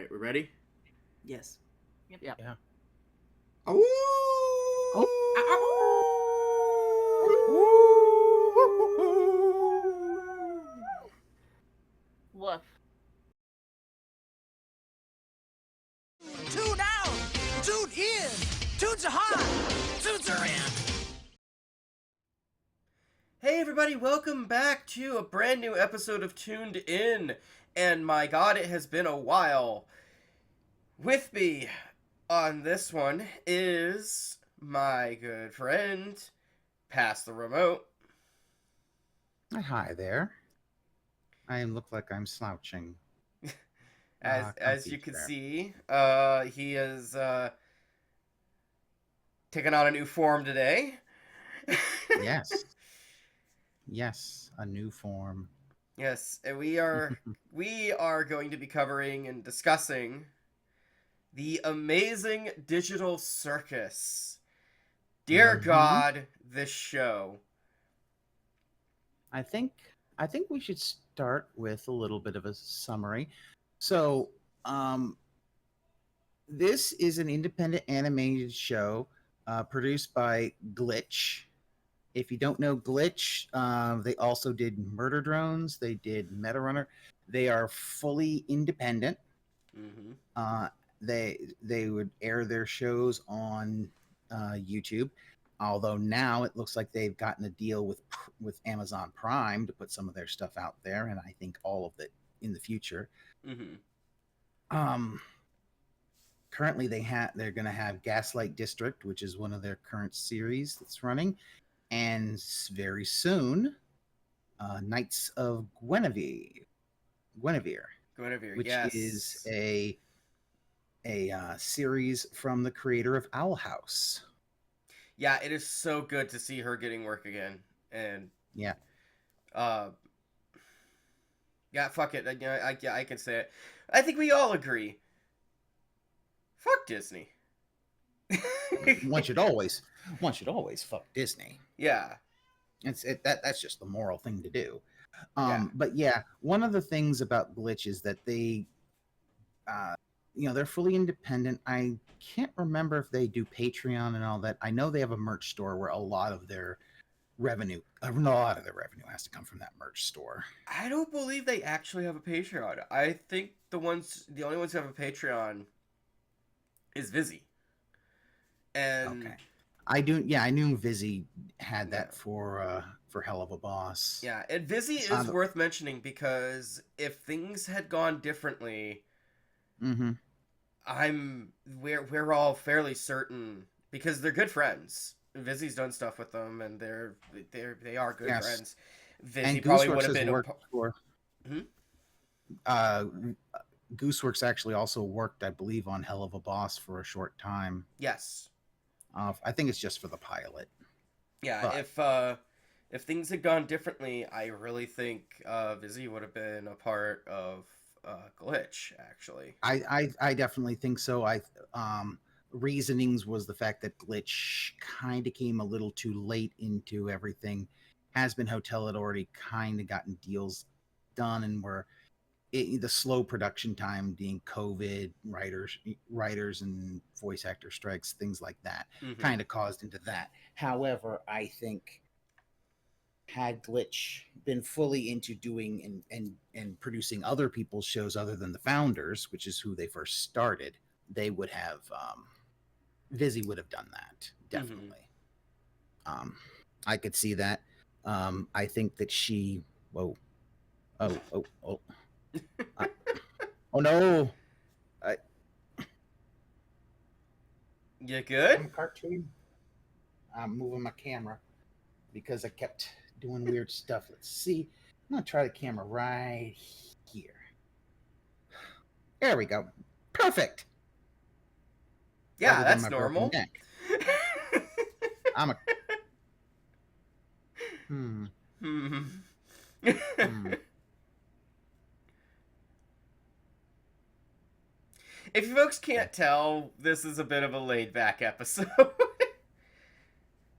right, we're ready? Yes. Yep. Yeah. Oh! Woof. Tune out! Tune in! Tunes are hot! Tunes are in! Hey everybody, welcome back to a brand new episode of Tooned In. And my god, it has been a while. With me on this one is my good friend, Pass the Remote. Hi there. I look like I'm slouching. As you comfy can chair. see, he is taking on a new form today. Yes. Yes, a new form. Yes, and we are going to be covering and discussing the Amazing Digital Circus. Dear God, this show. I think we should start with a little bit of a summary. So, this is an independent animated show produced by Glitch. If you don't know Glitch, they also did Murder Drones. They did Meta Runner. They are fully independent. Mm-hmm. They would air their shows on YouTube. Although now it looks like they've gotten a deal with Amazon Prime to put some of their stuff out there, and I think all of it in the future. Mm-hmm. Currently they're going to have Gaslight District, which is one of their current series that's running, and very soon, Knights of Guinevere, which yes. is a series from the creator of Owl House. Yeah, it is so good to see her getting work again, and yeah, fuck it. I can say it. I think we all agree. Fuck Disney. one should always fuck Disney. Yeah, that's just the moral thing to do. Yeah. But yeah, one of the things about Glitch is that they, they're fully independent. I can't remember if they do Patreon and all that. I know they have a merch store where a lot of their revenue has to come from that merch store. I don't believe they actually have a Patreon. I think the only ones who have a Patreon is Vizzy. And okay. I knew Vizzy had that for Hell of a Boss. Yeah, and Vizzy is worth mentioning because if things had gone differently, we're all fairly certain because they're good friends. Vizzy's done stuff with them, and they are good friends. Vizzy and probably would have been worked for. Gooseworks actually also worked, I believe, on Hell of a Boss for a short time. Yes. I think it's just for the pilot. Yeah, if things had gone differently, I really think Vizzy would have been a part of Glitch, actually. I definitely think so. Reasonings was the fact that Glitch kind of came a little too late into everything. Has Been Hotel had already kind of gotten deals done and were the slow production time being COVID, writers and voice actor strikes, things like that, kind of caused into that. However, I think had Glitch been fully into doing and producing other people's shows other than the founders, which is who they first started, they would have Vizzy would have done that, definitely. I could see that. I think that she oh no! You good? I'm a cartoon. I'm moving my camera because I kept doing weird stuff. Let's see. I'm gonna try the camera right here. There we go. Perfect. Yeah, that's normal. I'm a. If you folks can't tell, this is a bit of a laid-back episode.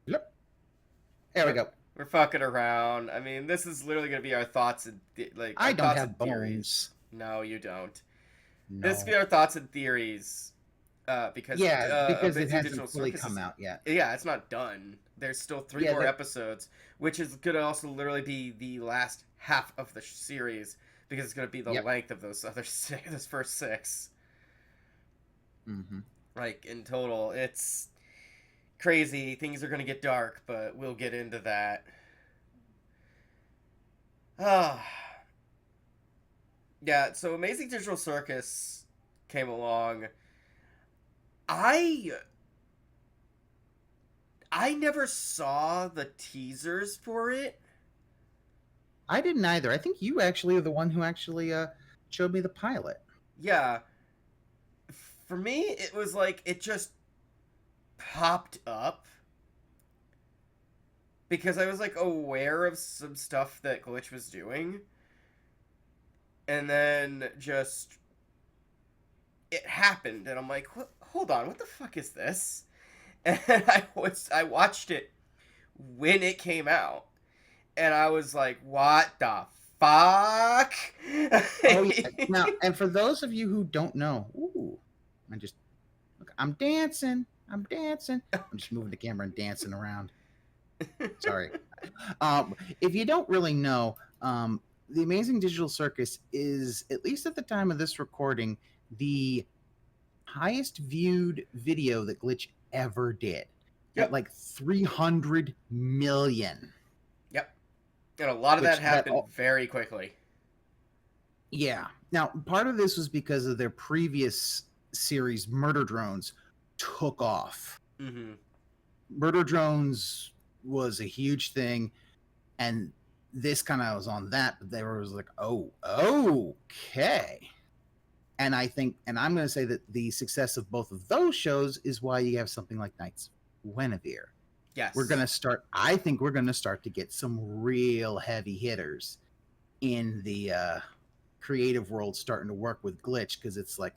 Yep. There we go. We're fucking around. I mean, this is literally going to be our thoughts and I don't have bones. No, you don't. This will No. be our thoughts and theories. Because Yeah, because it Amazing Digital hasn't fully Circus come is, out yet. yeah, it's not done. There's still three Yeah, more episodes, which is gonna also literally be the last half of the series because it's gonna be the Yep. length of those other six, those first six. Mm-hmm. Like in total, it's crazy. Things are gonna get dark, but we'll get into that. Ah, yeah. So Amazing Digital Circus came along. I I never saw the teasers for it. I didn't either. I think you actually are the one who actually showed me the pilot. Yeah, for me, it was like it just popped up because I was like aware of some stuff that Glitch was doing, and then just it happened, and I'm like, what? Hold on, what the fuck is this? And I watched it when it came out, and I was like, what the fuck? Oh yeah. Now, and for those of you who don't know, ooh, I just look, I'm dancing. I'm dancing. I'm just moving the camera and dancing around. Sorry. If you don't really know, the Amazing Digital Circus is, at least at the time of this recording, the highest viewed video that Glitch ever did. Yep. At like 300 million. Yep. And a lot of Which that happened that- very quickly. Yeah. Now, part of this was because of their previous series, Murder Drones, took off. Mm-hmm. Murder Drones was a huge thing, and this kind of was on that, but they were like, oh, okay. And I think, and I'm going to say that the success of both of those shows is why you have something like Knights of Guinevere. Yes. I think we're going to start to get some real heavy hitters in the creative world starting to work with Glitch, because it's like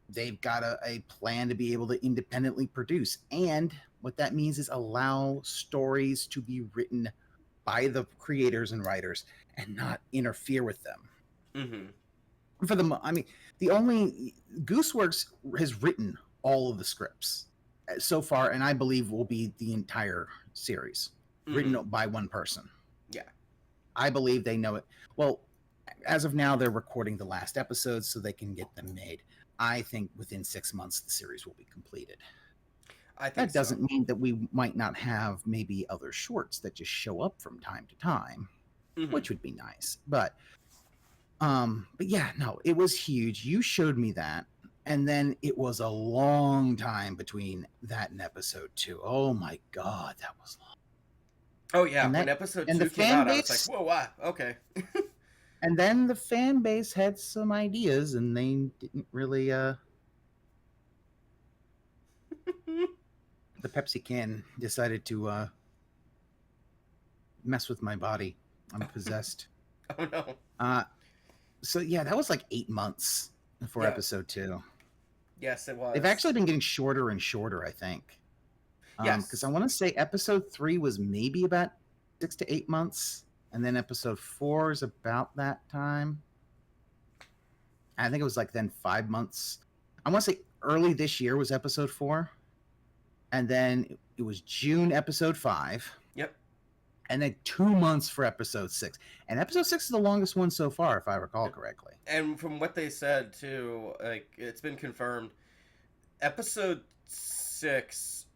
they've got a plan to be able to independently produce. And what that means is allow stories to be written by the creators and writers and not interfere with them. Mm-hmm. For the, I mean, the only Gooseworks has written all of the scripts so far, and I believe will be the entire series written by one person. Yeah. I believe they know it. Well, as of now, they're recording the last episodes so they can get them made. I think within 6 months the series will be completed. I think That doesn't mean that we might not have maybe other shorts that just show up from time to time, which would be nice. But yeah, no, it was huge. You showed me that, and then it was a long time between that and episode 2. Oh my god, that was long. Oh yeah, And when that- episode and 2 the came fan out, I was base- like, whoa, wow, okay. And then the fan base had some ideas, and they didn't really the Pepsi can decided to mess with my body. I'm possessed. Oh no. So yeah, that was like 8 months for Yeah. episode 2. Yes, it was. They've actually been getting shorter and shorter, I think. Yes. Because I want to say episode 3 was maybe about 6 to 8 months, and then episode 4 is about that time. I think it was like then 5 months. I want to say early this year was episode 4, and then it was June episode 5. Yep. And then 2 months for episode 6. And episode 6 is the longest one so far, if I recall correctly. And from what they said too, like it's been confirmed, episode 6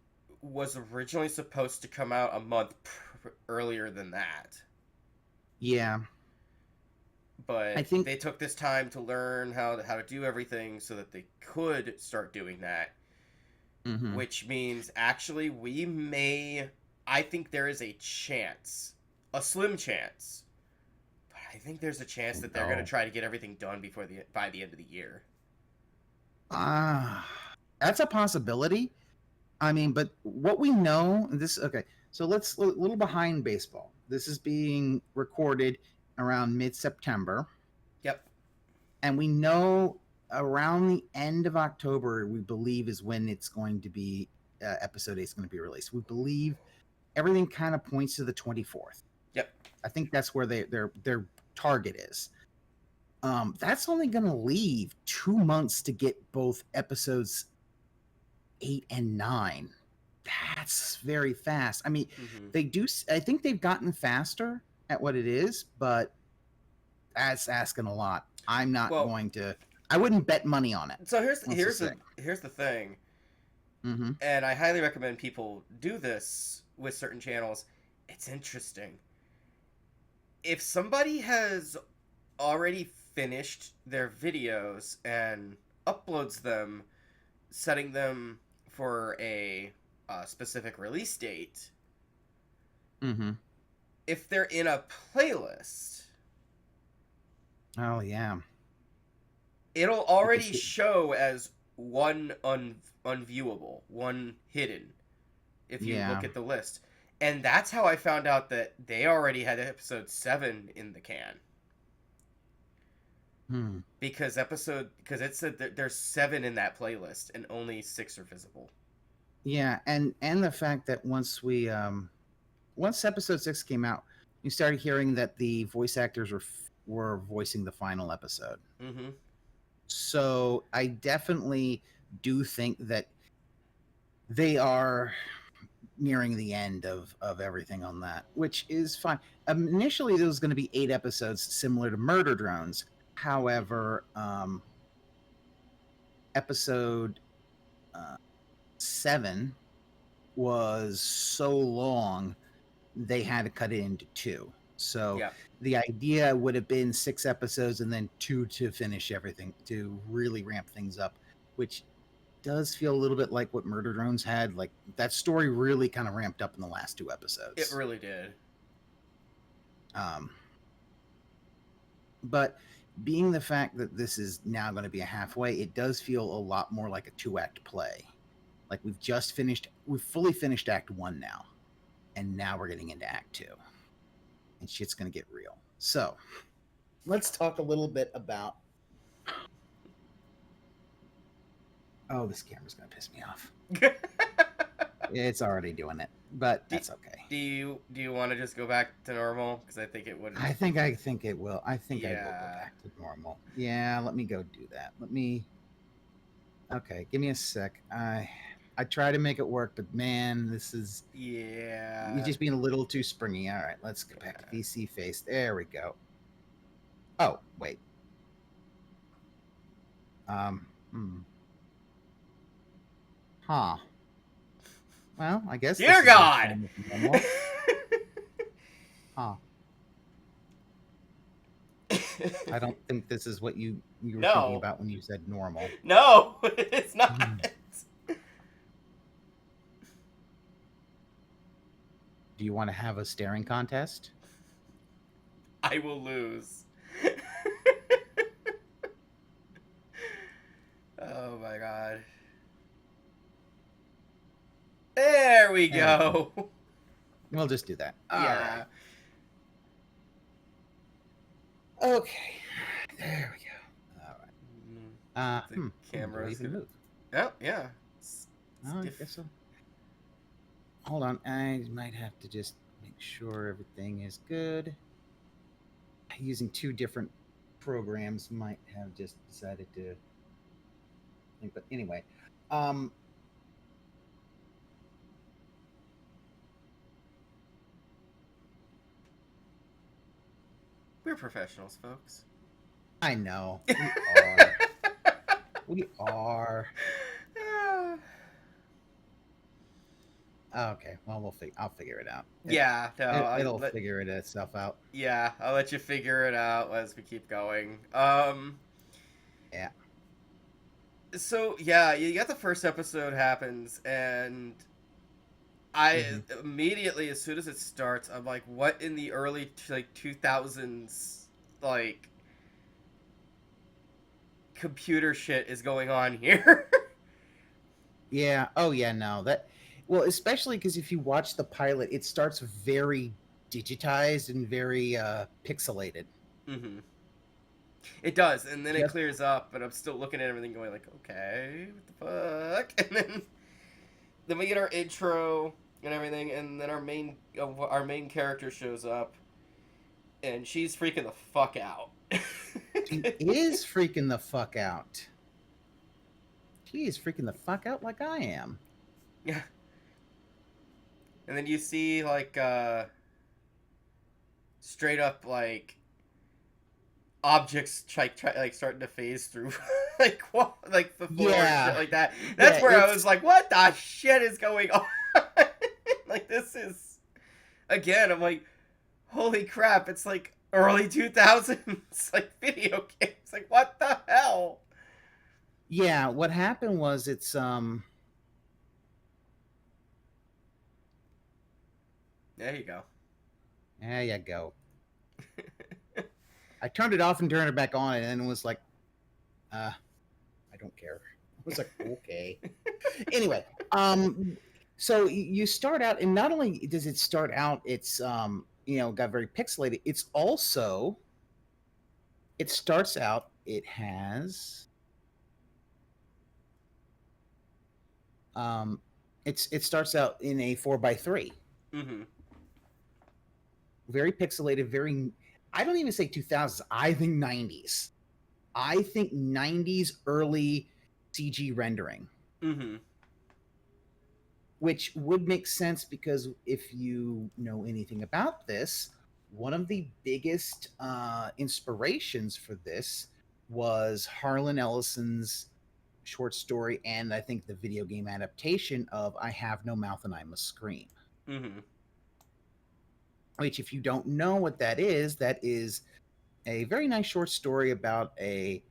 was originally supposed to come out a month earlier than that. Yeah. But I think they took this time to learn how to do everything so that they could start doing that. Mhm. Which means actually I think there is a chance, a slim chance, but I think there's a chance that they're going to try to get everything done by the end of the year. That's a possibility. I mean, but what we know, okay, so let's a little behind baseball. This is being recorded around mid-September. Yep. And we know around the end of October, we believe, is when it's going to be, episode 8 is going to be released. We believe everything kind of points to the 24th. Yep. I think that's where their target is. That's only going to leave 2 months to get both episodes 8 and 9. That's very fast. I mean, Mhm. they do. I think they've gotten faster at what it is, but that's asking a lot. I'm not Well, going to. I wouldn't bet money on it. so Let's just say. here's the thing, Mm-hmm. and I highly recommend people do this with certain channels. It's interesting. If somebody has already finished their videos and uploads them, setting them for a specific release date, Mm-hmm. if they're in a playlist, Oh yeah. it'll already Because show as one unviewable, one hidden, if you Yeah. look at the list. And that's how I found out that they already had episode 7 in the can. Hmm. Because it said that there's 7 in that playlist and only 6 are visible. Yeah, and the fact that once episode 6 came out, you started hearing that the voice actors were voicing the final episode. Mm-hmm. So I definitely do think that they are nearing the end of everything on that, which is fine. Initially, there was going to be 8 episodes similar to Murder Drones. However, episode 7 was so long they had to cut it into 2. So Yeah. the idea would have been 6 episodes and then 2 to finish everything, to really ramp things up, which does feel a little bit like what Murder Drones had. Like, that story really kind of ramped up in the last 2 episodes. It really did. But being the fact that this is now going to be a halfway, it does feel a lot more like a 2-act play. Like, we've fully finished Act 1 now, and now we're getting into Act 2. And shit's going to get real. So, let's talk a little bit about... Oh, this camera's going to piss me off. It's already doing it, but that's okay. Do you want to just go back to normal? Because I think it would. I think it will. I think I will go Yeah. back to normal. Yeah, let me go do that. Okay, give me a sec. I try to make it work, but man, this is... Yeah. You're just being a little too springy. All right, let's go back to VC face. There we go. Oh, wait. Huh. Well, I guess... Dear God! Huh. I don't think this is what you were No. thinking about when you said normal. No, it's not. Do you want to have a staring contest? I will lose. Oh my God. There we go. We'll just do that. Yeah. Right. Okay. There we go. All right. The camera's can gonna... move. Oh, yeah. Oh, I guess so. Hold on. I might have to just make sure everything is good. Using 2 different programs might have just decided to... But anyway. We're professionals, folks. I know. We are. We are. Okay, well, I'll figure it out. Yeah, no, It'll figure itself out. Yeah, I'll let you figure it out as we keep going. Yeah. So yeah, you got the first episode happens, and I immediately, as soon as it starts, I'm like, what in the early 2000s like computer shit is going on here? Yeah. Oh yeah. No. Well, especially because if you watch the pilot, it starts very digitized and very pixelated. Mm-hmm. It does, and then it Yep. clears up, but I'm still looking at everything going like, okay, what the fuck? And then we get our intro and everything, and then our main character shows up, and she's freaking the fuck out. She is freaking the fuck out. She is freaking the fuck out like I am. Yeah. And then you see like straight up like objects like starting to phase through like what like the floor and shit Yeah. like that. That's Yeah, where I it's- was like, what the shit is going on? Like this is again, I'm like, holy crap, it's like early 2000s like video games. Like what the hell? Yeah, what happened was it's There you go. there you go. I turned it off and turned it back on, and then it was like, I don't care. I was like, okay. Anyway, so you start out, and not only does it start out, it's got very pixelated. It's also, it starts out, it has, it starts out in a 4x3. Mm-hmm. Very pixelated, very, I don't even say 2000s, I think 90s. I think 90s early CG rendering. Mm-hmm. Which would make sense because if you know anything about this, one of the biggest inspirations for this was Harlan Ellison's short story and I think the video game adaptation of I Have No Mouth and I Must Scream. Mm-hmm. Which, if you don't know what that is a very nice short story about a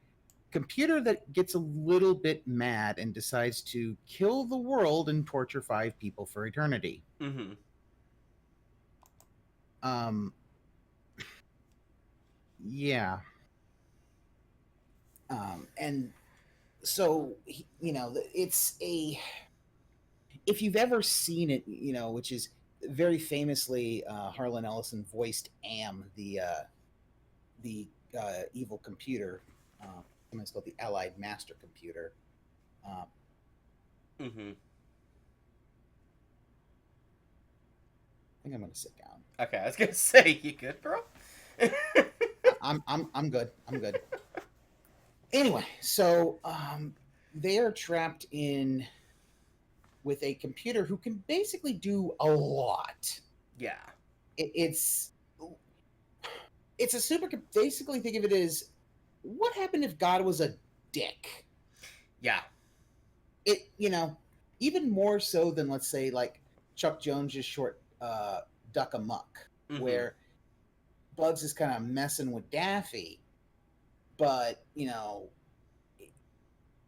computer that gets a little bit mad and decides to kill the world and torture 5 people for eternity. Mm-hmm. Yeah. And so, it's a, if you've ever seen it, which is very famously, Harlan Ellison voiced Am, the evil computer. Sometimes called the Allied Master Computer. Mm-hmm. I think I'm gonna sit down. Okay, I was gonna say, you good, bro? I'm good. I'm good. Anyway, so they are trapped in with a computer who can basically do a lot. Yeah. It's a super. Basically, think of it as what happened if God was a dick. Yeah. It even more so than, let's say, like Chuck Jones's short Duck Amuck, Mm-hmm. where Bugs is kind of messing with Daffy, but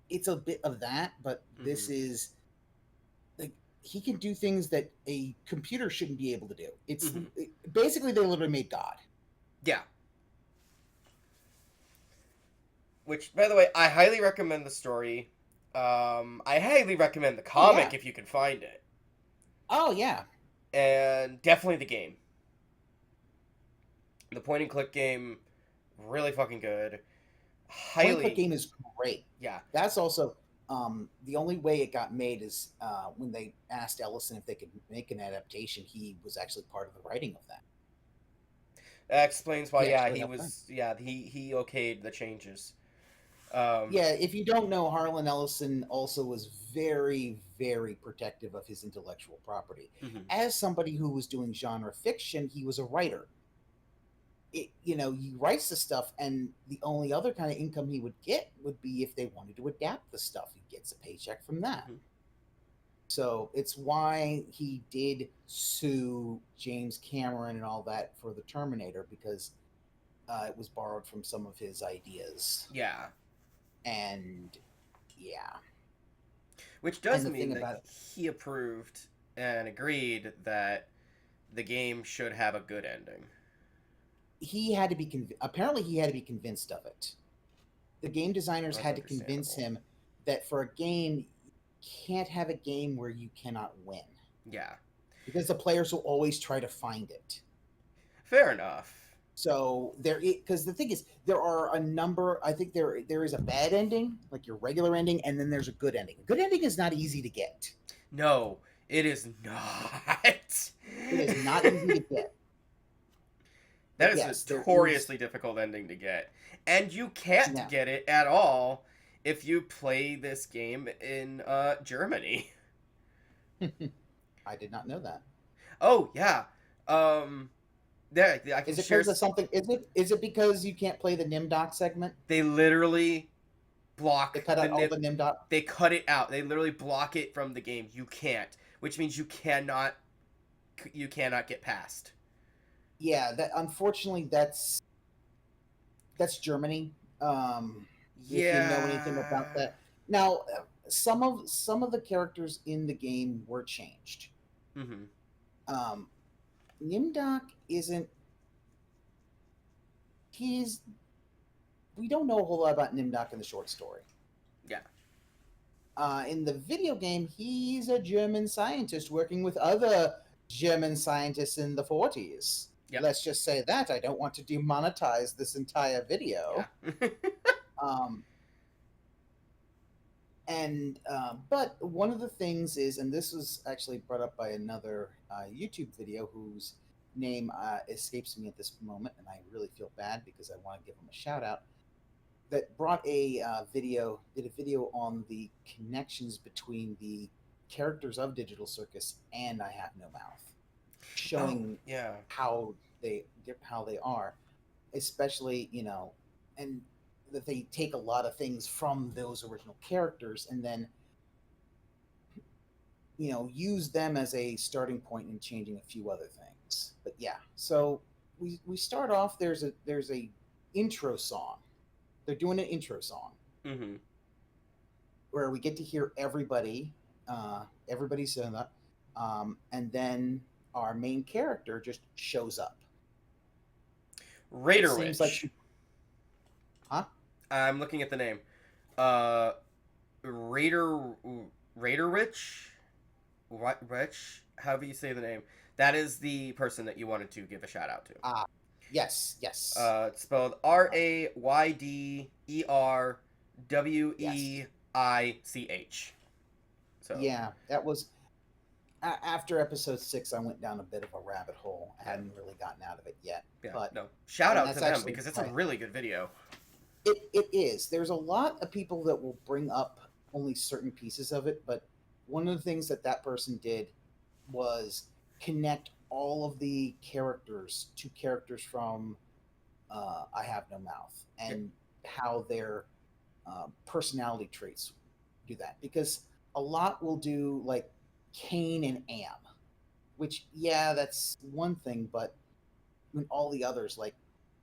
it's a bit of that. But this is like he can do things that a computer shouldn't be able to do. It's basically they literally made God. Yeah. Which, by the way, I highly recommend the story. I highly recommend the comic if you can find it. Oh, yeah. And definitely the game. The point and click game, really fucking good. Highly. Point and click game is great. Yeah. That's also the only way it got made is when they asked Ellison if they could make an adaptation. He was actually part of the writing of that. That explains why. Yeah, He was. Yeah, he okayed the changes. If you don't know, Harlan Ellison also was very, very protective of his intellectual property. Mm-hmm. As somebody who was doing genre fiction, he was a writer. He writes the stuff, and the only other kind of income he would get would be if they wanted to adapt the stuff. He gets a paycheck from that. Mm-hmm. So it's why he did sue James Cameron and all that for the Terminator, because it was borrowed from some of his ideas. Yeah. And yeah. Which does mean that he approved and agreed that the game should have a good ending. He had to be apparently he had to be convinced of it. The game designers had to convince him that for a game, you can't have a game where you cannot win. Yeah. Because the players will always try to find it. Fair enough. So because the thing is, there are a number. I think there is a bad ending, like your regular ending, and then there's a good ending. A good ending is not easy to get. No, it is not. It is not easy to get. That But is yes, a there is. notoriously difficult ending to get. And you can't Yeah. get it at all if you play this game in Germany. I did not know that. Oh, yeah. There, I can Is it share. because of something? Is it because you can't play the Nimdoc segment? They literally They block cut the out all the Nimdoc. They cut it out. They literally block it from the game. You can't, which means you cannot get past. Yeah, that unfortunately that's Germany. If you know anything about Yeah. that. Now, some of the characters in the game were changed. Mm-hmm. Um, Nimdoc isn't. He's. We don't know a whole lot about Nimdoc in the short story. Yeah. In the video game, he's a German scientist working with other German scientists in the 40s. Yep. Let's just say that. I don't want to demonetize this entire video. Yeah. Um, but one of the things is, and this was actually brought up by another YouTube video whose name escapes me at this moment, and I really feel bad because I want to give him a shout out. That brought did a video on the connections between the characters of Digital Circus and I Have No Mouth, showing yeah. how they are, especially and that they take a lot of things from those original characters and then use them as a starting point in changing a few other things. But yeah, so we start off. There's a intro song. They're doing an intro song Mm-hmm. where we get to hear everybody saying that, and then our main character just shows up. Raider Seems Witch. like huh? I'm looking at the name. Raider Rich? What Rich? However you say the name. That is the person that you wanted to give a shout out to. Yes. It's spelled Rayderwich. So Yeah, that was after episode 6. I went down a bit of a rabbit hole. I hadn't really gotten out of it yet. yeah, But no. Shout and out that's to them actually because it's a why- really good video. It is. There's a lot of people that will bring up only certain pieces of it, but one of the things that person did was connect all of the characters to characters from I Have No Mouth and how their personality traits do that. Because a lot will do like Kane and Am, which, yeah, that's one thing, but I mean, all the others, like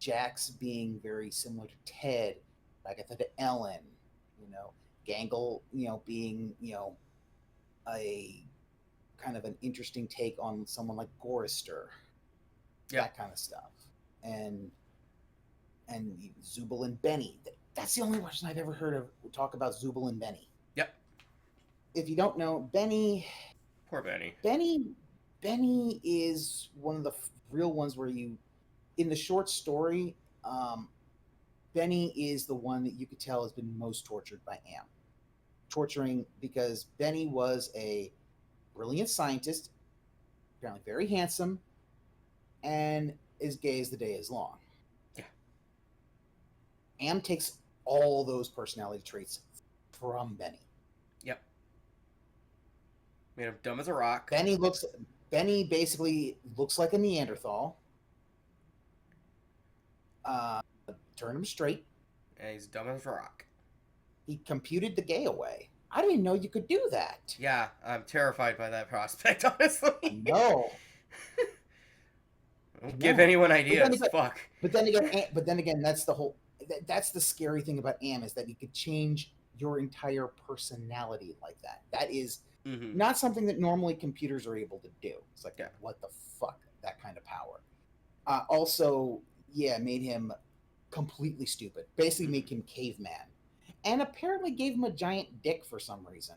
Jax being very similar to Ted, Agatha to Ellen, Gangle, being, a kind of an interesting take on someone like Gorister, that kind of stuff, and Zubul and Benny. That's the only person I've ever heard of talk about Zubul and Benny. Yep. If you don't know, Benny. Poor Benny. Benny is one of the real ones where in the short story, Benny is the one that you could tell has been most tortured by Am. Torturing because Benny was a brilliant scientist, apparently very handsome, and as gay as the day is long. Yeah. Am takes all those personality traits from Benny. Yep. Made him dumb as a rock. Benny basically looks like a Neanderthal. Turn him straight. And he's dumb as a rock. He computed the gay away. I didn't know you could do that. Yeah, I'm terrified by that prospect, honestly. No. Don't give anyone ideas. But Fuck. But then again, that's that's the scary thing about Am, is that he could change your entire personality like that. That is not something that normally computers are able to do. It's like, what the fuck? That kind of power. Also, made him completely stupid. Basically made him caveman. And apparently gave him a giant dick for some reason.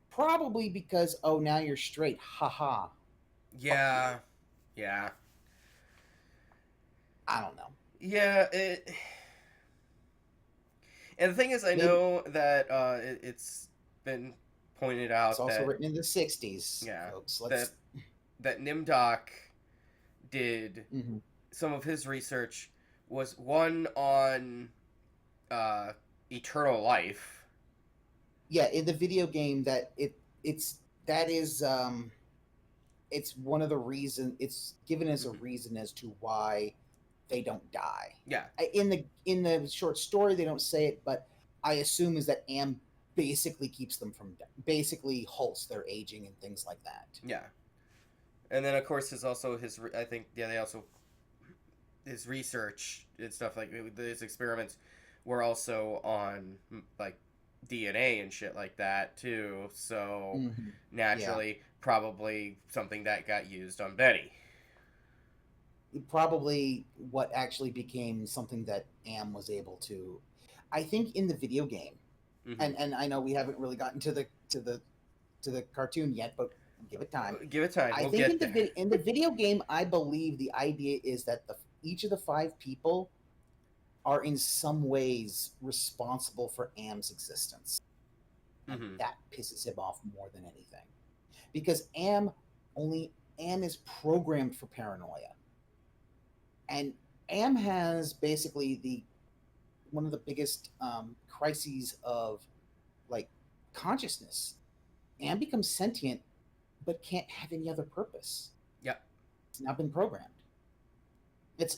Probably because, now you're straight. Haha. Yeah. Yeah. I don't know. Yeah, and the thing is, I know that it's been pointed out it's also that, written in the 60s, yeah, folks. that Nimdoc did some of his research was one on eternal life. Yeah, in the video game it's one of the reason it's given as a reason as to why they don't die. Yeah. In the short story they don't say it, but I assume is that Am basically keeps them from basically halts their aging and things like that. Yeah. And then of course his also his I think they also his research and stuff like his experiments were also on like DNA and shit like that too. So naturally, probably something that got used on Betty. Probably what actually became something that Am was able to. I think in the video game, and I know we haven't really gotten to the cartoon yet, but give it time. Give it time. I think in the video game, I believe the idea is that each of the 5 people are in some ways responsible for Am's existence. And that pisses him off more than anything. Because Am is programmed for paranoia. And Am has basically one of the biggest crises of like consciousness. Am becomes sentient but can't have any other purpose. Yep. It's now been programmed.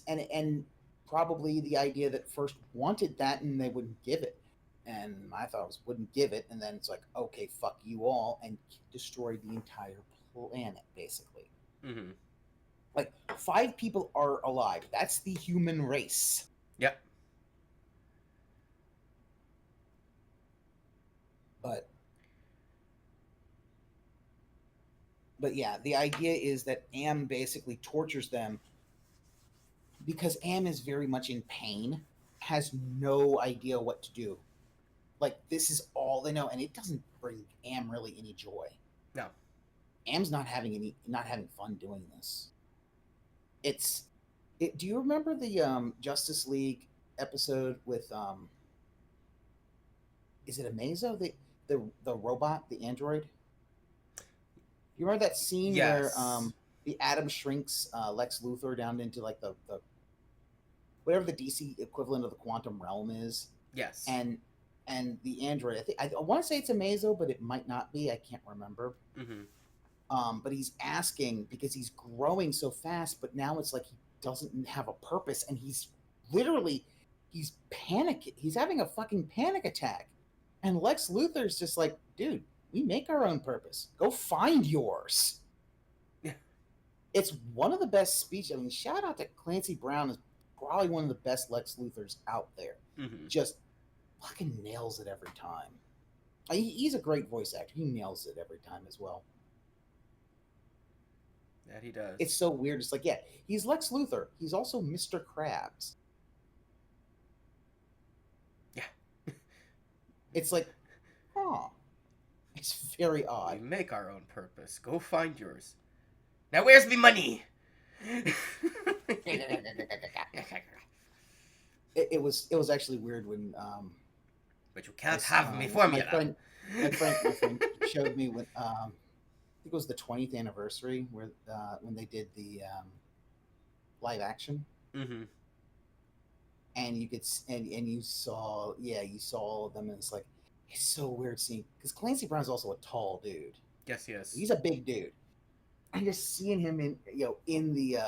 And probably the idea that first wanted that and they wouldn't give it. And my thought was wouldn't give it, and then it's like, okay, fuck you all, and destroy the entire planet, basically. Like 5 people are alive. That's the human race. Yep. But yeah, the idea is that Am basically tortures them because Am is very much in pain, has no idea what to do. Like, this is all they know, and it doesn't bring Am really any joy. No. Am's not having fun doing this. Do you remember the Justice League episode with is it Amazo, the robot, the android? You remember that scene where the Atom shrinks Lex Luthor down into like the whatever the DC equivalent of the quantum realm is? Yes. And the android, I want to say it's Amazo, but it might not be. I can't remember. But he's asking because he's growing so fast, but now it's like he doesn't have a purpose, and he's panicking. He's having a fucking panic attack, and Lex Luthor's just like, dude, we make our own purpose. Go find yours. Yeah. It's one of the best speeches. I mean, shout out to Clancy Brown, is probably one of the best Lex Luthors out there. Just fucking nails it every time. He's a great voice actor. He nails it every time as well. That he does. It's so weird. It's like, yeah, he's Lex Luthor. He's also Mr. Krabs. Yeah. It's like, huh. It's very odd. We make our own purpose. Go find yours. Now where's me money? It was actually weird when but you can't have me formula. My friend showed me when I think it was the 20th anniversary where when they did the live action. And you could and you saw all of them, and it's like, it's so weird seeing, because Clancy Brown's also a tall dude. Yes, he is. He's a big dude. And just seeing him in the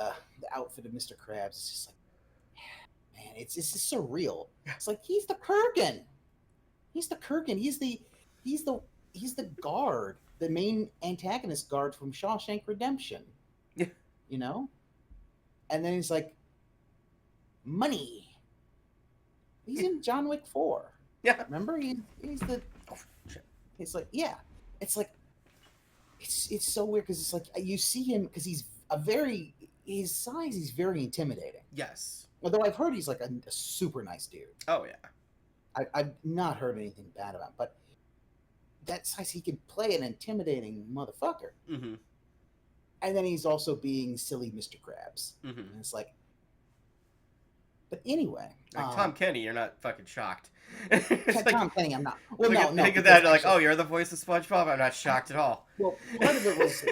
outfit of Mr. Krabs, it's just like, man, it's just surreal. It's like he's the Kurgan. He's the Kurgan. He's the guard, the main antagonist guard from Shawshank Redemption. Yeah. You know? And then he's like, money. He's in John Wick 4. Yeah. Remember? He's the... Oh, shit. It's like, yeah. It's like, it's so weird because it's like, you see him, because he's his size, he's very intimidating. Yes. Although I've heard he's like a super nice dude. Oh, yeah. I've not heard anything bad about him, but that size, he can play an intimidating motherfucker. And then he's also being silly Mr. Krabs. And it's like, but anyway. Like Tom Kenny, you're not fucking shocked. Tom Kenny, I'm not. Well, no. Think of that, like, oh, you're the voice of SpongeBob? I'm not shocked at all. Well, part of it was...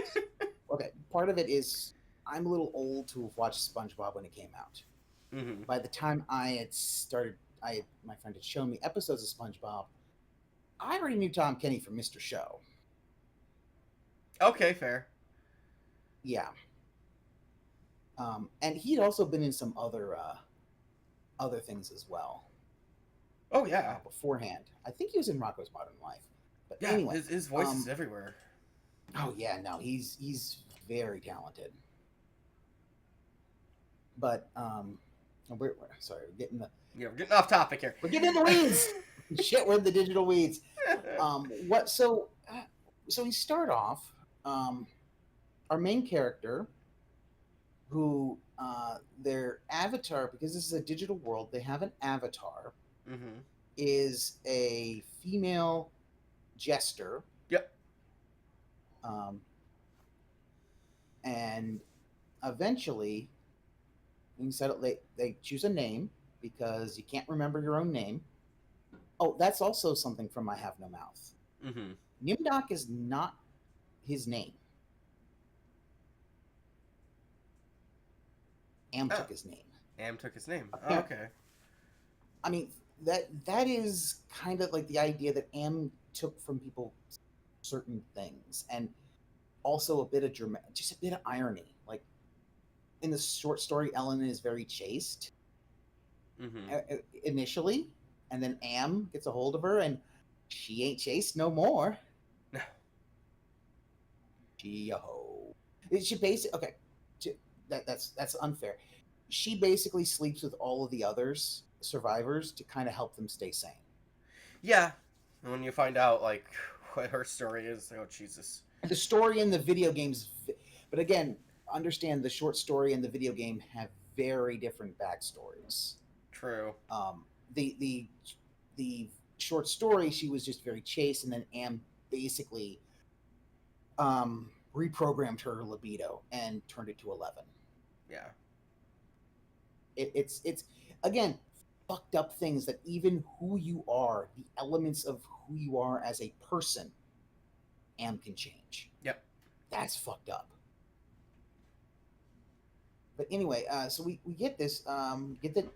Okay, part of it is I'm a little old to have watched SpongeBob when it came out. Mm-hmm. By the time I had started, my friend had shown me episodes of SpongeBob. I already knew Tom Kenny from Mr. Show. Okay, fair. Yeah. And he'd also been in some other things as well. Oh yeah. Beforehand. I think he was in Rocko's Modern Life. But Yeah, anyway. his voice is everywhere. Oh yeah, no, he's very talented. But we're sorry, we're getting we're getting off topic here. We're getting in the weeds. Shit, we're in the digital weeds. What? So we start off. Our main character, who their avatar, because this is a digital world, they have an avatar. Mm-hmm. Is a female jester. Yep. And eventually, they choose a name because you can't remember your own name. Oh, that's also something from I Have No Mouth. Mm-hmm. Nimdok is not his name. Am took his name. Am took his name. Oh, okay. I mean, that is kind of like the idea that Am took from people certain things, and also a bit of just a bit of irony. Like in the short story, Ellen is very chaste initially, and then Am gets a hold of her, and she ain't chaste no more. No. She basically okay. That's unfair. She basically sleeps with all of the others survivors to kind of help them stay sane. Yeah, and when you find out like what her story is, oh Jesus. The story in the video games, but again, understand the short story and the video game have very different backstories. True. The short story, she was just very chaste, and then Am basically reprogrammed her libido and turned it to 11. Yeah. It's again fucked up things that even who you are, the elements of who you are as a person, Am can change. Yep. That's fucked up. But anyway, so we get this.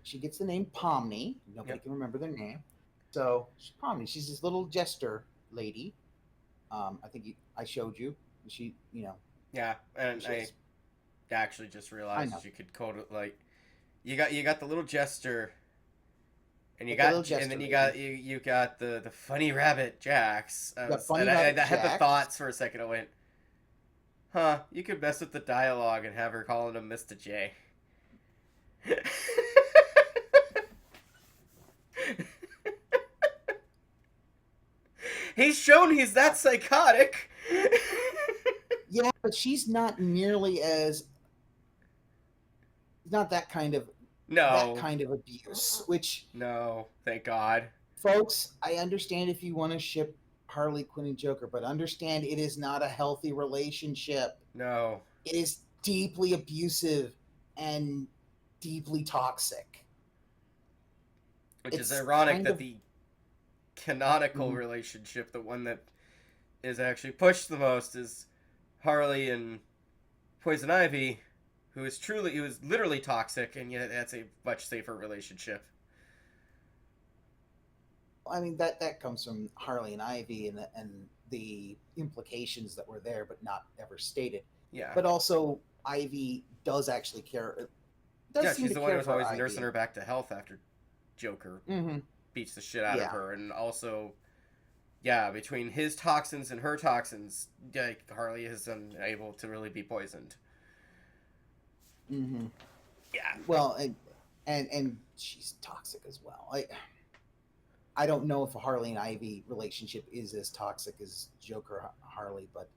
She gets the name Pomni. Nobody can remember their name. So she's Pomni. She's this little jester lady. I think I showed you. She, Yeah, and I actually just realized you could code it like you got the little jester, and you got the funny rabbit Jax. I had the thoughts for a second. I went, huh? You could mess with the dialogue and have her calling him Mr. J. He's shown he's that psychotic. Yeah, but she's not nearly as not that kind of abuse. Which no, thank God, folks. I understand if you want to ship Harley Quinn and Joker, but understand it is not a healthy relationship. No, it is deeply abusive and deeply toxic. Which is ironic that the canonical relationship, the one that is actually pushed the most, is Harley and Poison Ivy, who is literally toxic, and yet that's a much safer relationship. I mean, that comes from Harley and Ivy and the implications that were there, but not ever stated. Yeah. But also, Ivy does actually care. She's the one who's always nursing her back to health after Joker beats the shit out of her, and also, between his toxins and her toxins, Harley is unable to really be poisoned. Mm-hmm. Yeah. Well, and she's toxic as well. I don't know if a Harley and Ivy relationship is as toxic as Joker Harley, but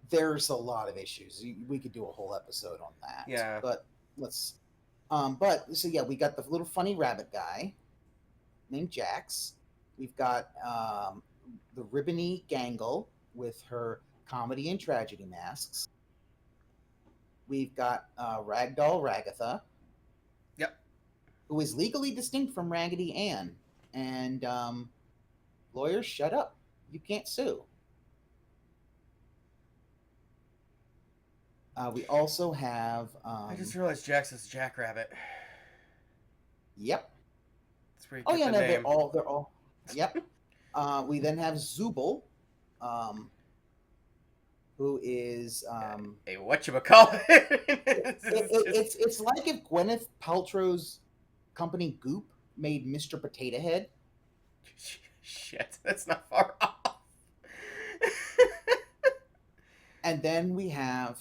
there's a lot of issues. We could do a whole episode on that. Yeah. But let's. We got the little funny rabbit guy named Jax. We've got the Ribbony Gangle with her comedy and tragedy masks. We've got Ragdoll Ragatha. Yep. Who is legally distinct from Raggedy Ann. And lawyers, shut up. You can't sue. We also have. I just realized Jax is Jackrabbit. Yep. That's where you Oh get yeah, the no, name. they're all. Yep. We then have Zubul, um, who is Hey, whatchamacallit? it's like if Gwyneth Paltrow's company Goop made Mr. Potato Head. Shit, that's not far off. And then we have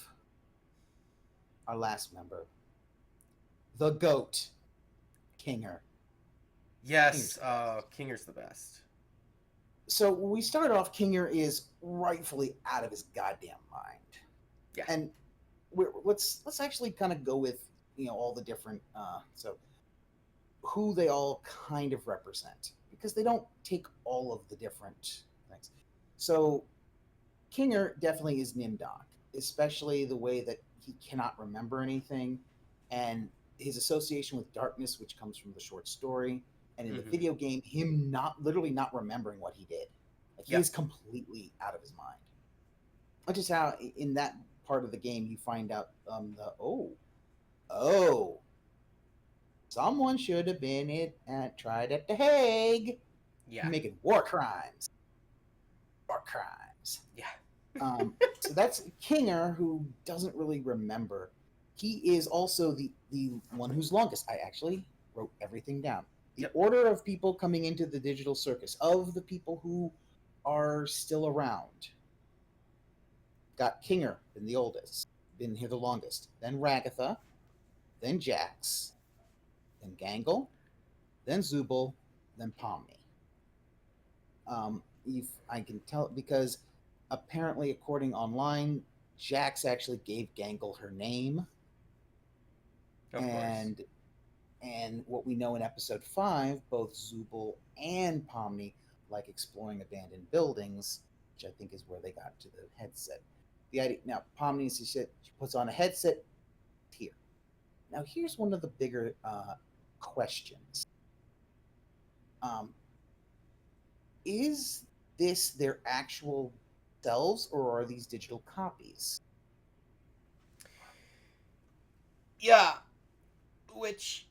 our last member, the GOAT, Kinger. Yes, Kinger's the best. Kinger's the best. So when we start off, Kinger is rightfully out of his goddamn mind. Yeah. And let's actually kind of go with all the different so who they all kind of represent, because they don't take all of the different things. So Kinger definitely is Nimdok, especially the way that he cannot remember anything, and his association with darkness, which comes from the short story, and in the video game, him literally not remembering what he did. Like he is completely out of his mind. Which is how in that part of the game you find out someone should have been tried at the Hague. Yeah. Making war crimes. Yeah. So that's Kinger, who doesn't really remember. He is also the one who's longest. I actually wrote everything down. The order of people coming into the digital circus, of the people who are still around. Got Kinger, been the oldest, been here the longest. Then Ragatha, then Jax, then Gangle, then Zubul, then Pomni. I can tell because apparently, according online, Jax actually gave Gangle her name. Of course. And what we know in episode 5, both Zubul and Pomni like exploring abandoned buildings, which I think is where they got to the headset. The idea now, Pomni, she puts on a headset here. Now, here's one of the bigger questions. Is this their actual selves, or are these digital copies? Yeah, which,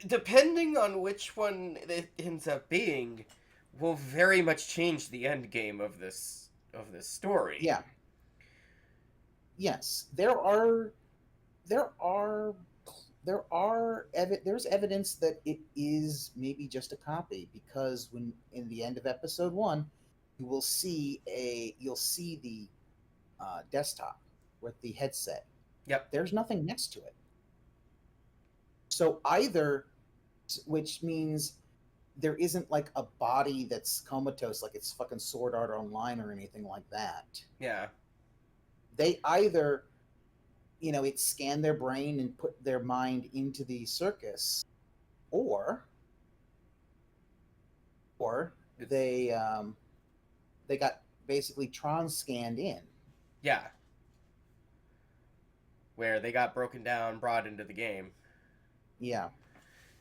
depending on which one it ends up being, will very much change the end game of this story. Yeah. Yes, there's evidence that it is maybe just a copy, because when in the end of episode 1, you'll see the desktop with the headset. Yep. There's nothing next to it. So either, which means there isn't like a body that's comatose, like it's fucking Sword Art Online or anything like that. Yeah. They either, it scanned their brain and put their mind into the circus, or they got basically Tron scanned in. Yeah. Where they got broken down, brought into the game. Yeah.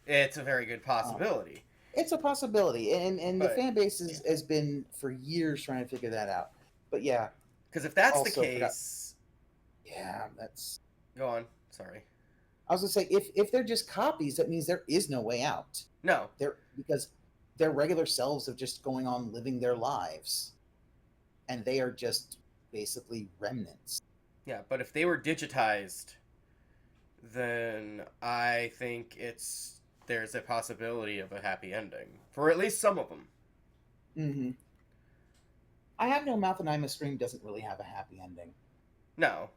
It's a very good possibility. It's a possibility, and the fan base has been for years trying to figure that out. But yeah. Because if that's the case... Yeah, that's... Go on. Sorry. I was going to say, if they're just copies, that means there is no way out. No. Because their regular selves of just going on living their lives. And they are just basically remnants. Yeah, but if they were digitized, then I think there's a possibility of a happy ending. For at least some of them. Mm-hmm. I Have No Mouth and I'm a Stream doesn't really have a happy ending. No.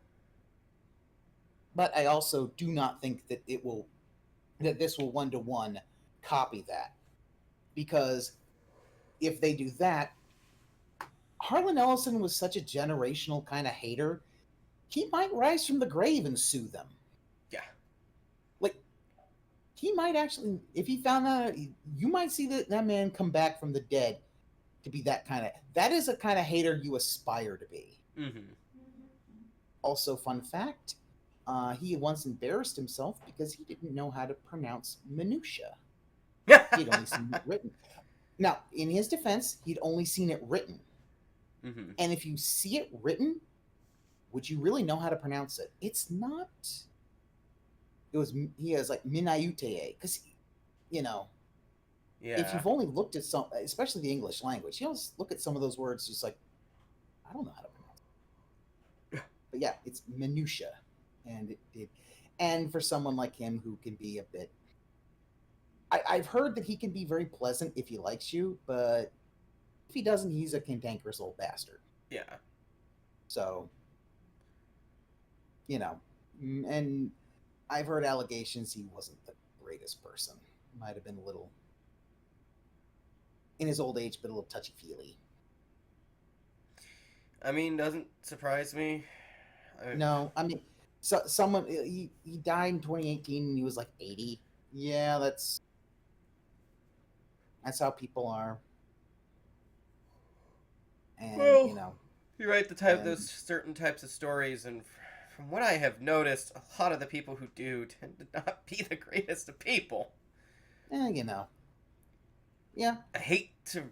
But I also do not think that this will one-to-one copy that. Because if they do that, Harlan Ellison was such a generational kind of hater, he might rise from the grave and sue them. Yeah. Like, he might actually, if he found out, you might see that man come back from the dead to be that is a kind of hater you aspire to be. Mm-hmm. Also, fun fact, he once embarrassed himself because he didn't know how to pronounce minutia. He'd only seen it written. Now, in his defense, he'd only seen it written. Mm-hmm. And if you see it written, would you really know how to pronounce it? It's not. He has like Minayute, because, you know, Yeah. if you've only looked at some, especially the English language, you always look at some of those words, just like, I don't know how to pronounce it. But yeah, it's minutia, and and for someone like him who can be a bit, I've heard that he can be very pleasant if he likes you, but if he doesn't, he's a cantankerous old bastard. Yeah. So, you know, and I've heard allegations he wasn't the greatest person. Might have been a little, in his old age, but a little touchy-feely. I mean, doesn't surprise me. No, I mean, someone, he died in 2018 and he was like 80. Yeah, that's how people are. And, Well, you know, you write those certain types of stories, and from what I have noticed, a lot of the people who do tend to not be the greatest of people. you know. Yeah. I hate to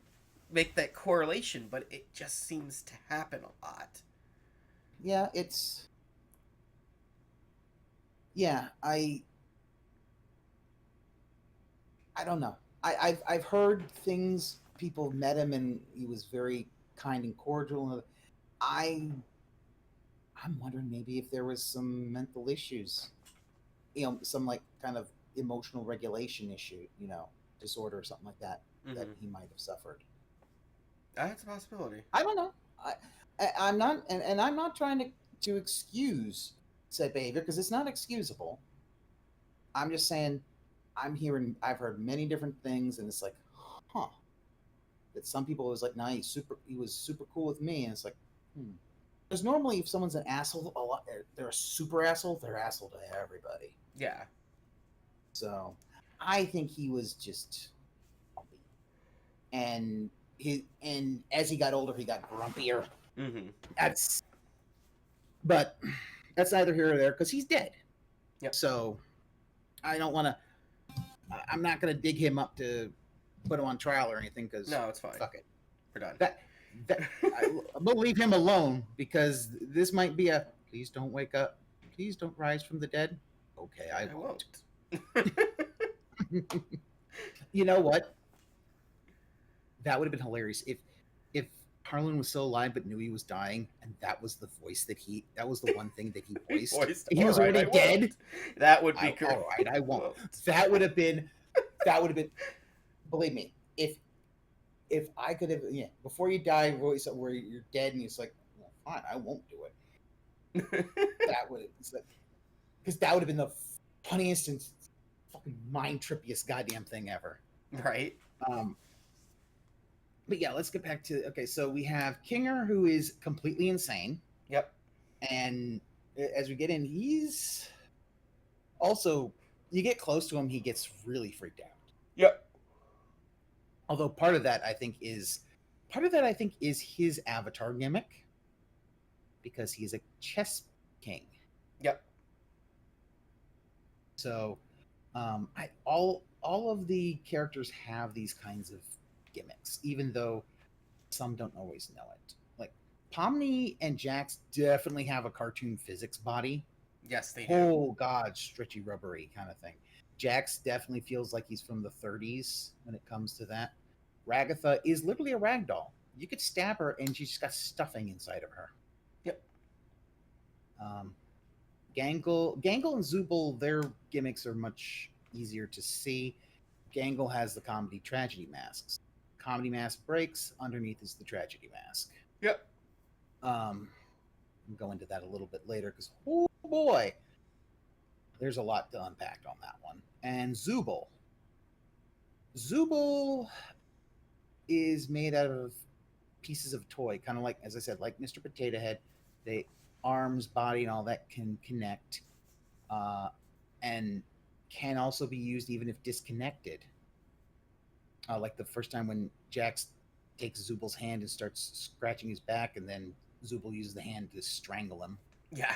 make that correlation, but it just seems to happen a lot. Yeah, it's... Yeah, I don't know. I've heard things, people met him and he was very kind and cordial. I'm wondering maybe if there was some mental issues, you know, some like kind of emotional regulation issue, you know, disorder or something like that, that he might have suffered. That's a possibility. I don't know. I'm not, and I'm not trying to excuse said behavior, because it's not excusable. I'm just saying, I've heard many different things, and it's like, huh. That some people was like, nah, he was super cool with me, and it's like, Because normally, if someone's an asshole, they're a super asshole. They're asshole to everybody. Yeah. So, I think he was just grumpy, and as he got older, he got grumpier. Mm-hmm. But that's neither here nor there, because he's dead. Yep. So, I don't want to. I'm not going to dig him up to put him on trial or anything, because No, it's fine. fuck it. We're done. I'm going to leave him alone, because this might be a please don't wake up, please don't rise from the dead. Okay, I won't. You know what? That would have been hilarious if Harlan was still alive but knew he was dying, and that was the voice that was the one thing that he voiced. He was already dead. That would be great. All right, I won't. That would have been. Believe me, if I could have, before you die, voice where you're dead, and it's like, well, fine, I won't do it. That would, because that would have been the funniest and fucking mind trippiest goddamn thing ever. Right. But yeah, let's get back to, okay, so we have Kinger, who is completely insane. Yep. And as we get in, he's also, you get close to him, he gets really freaked out. Yep. Although part of that I think is his avatar gimmick, because he's a chess king. Yep. So all of the characters have these kinds of gimmicks, even though some don't always know it. Like Pomni and Jax definitely have a cartoon physics body. Yes, they do. Oh god, stretchy, rubbery kind of thing. Jax definitely feels like he's from the 30s when it comes to that. Ragatha is literally a rag doll. You could stab her and she's just got stuffing inside of her. Yep. Gangle and Zubul, their gimmicks are much easier to see. Gangle has the comedy tragedy masks. Comedy mask breaks, underneath is the tragedy mask. Yep. I'll go into that a little bit later, because oh boy, there's a lot to unpack on that one. And Zubul is made out of pieces of toy, kind of like, as I said, like Mr. Potato Head. They arms, body, and all that can connect, and can also be used even if disconnected. Like the first time when Jax takes Zubul's hand and starts scratching his back, and then Zubul uses the hand to strangle him. Yeah.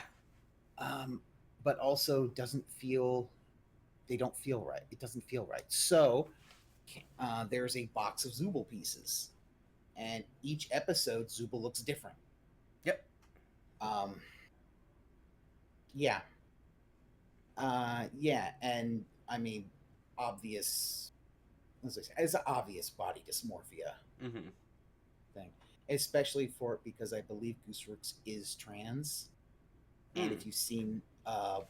But also they don't feel right. It doesn't feel right. So there's a box of Zubul pieces, and each episode Zubul looks different. Yep. Yeah. Yeah, and I mean, obvious. As I say, it's an obvious body dysmorphia Mm-hmm. thing, especially for because I believe Gooserix is trans, and Mm. if you've seen one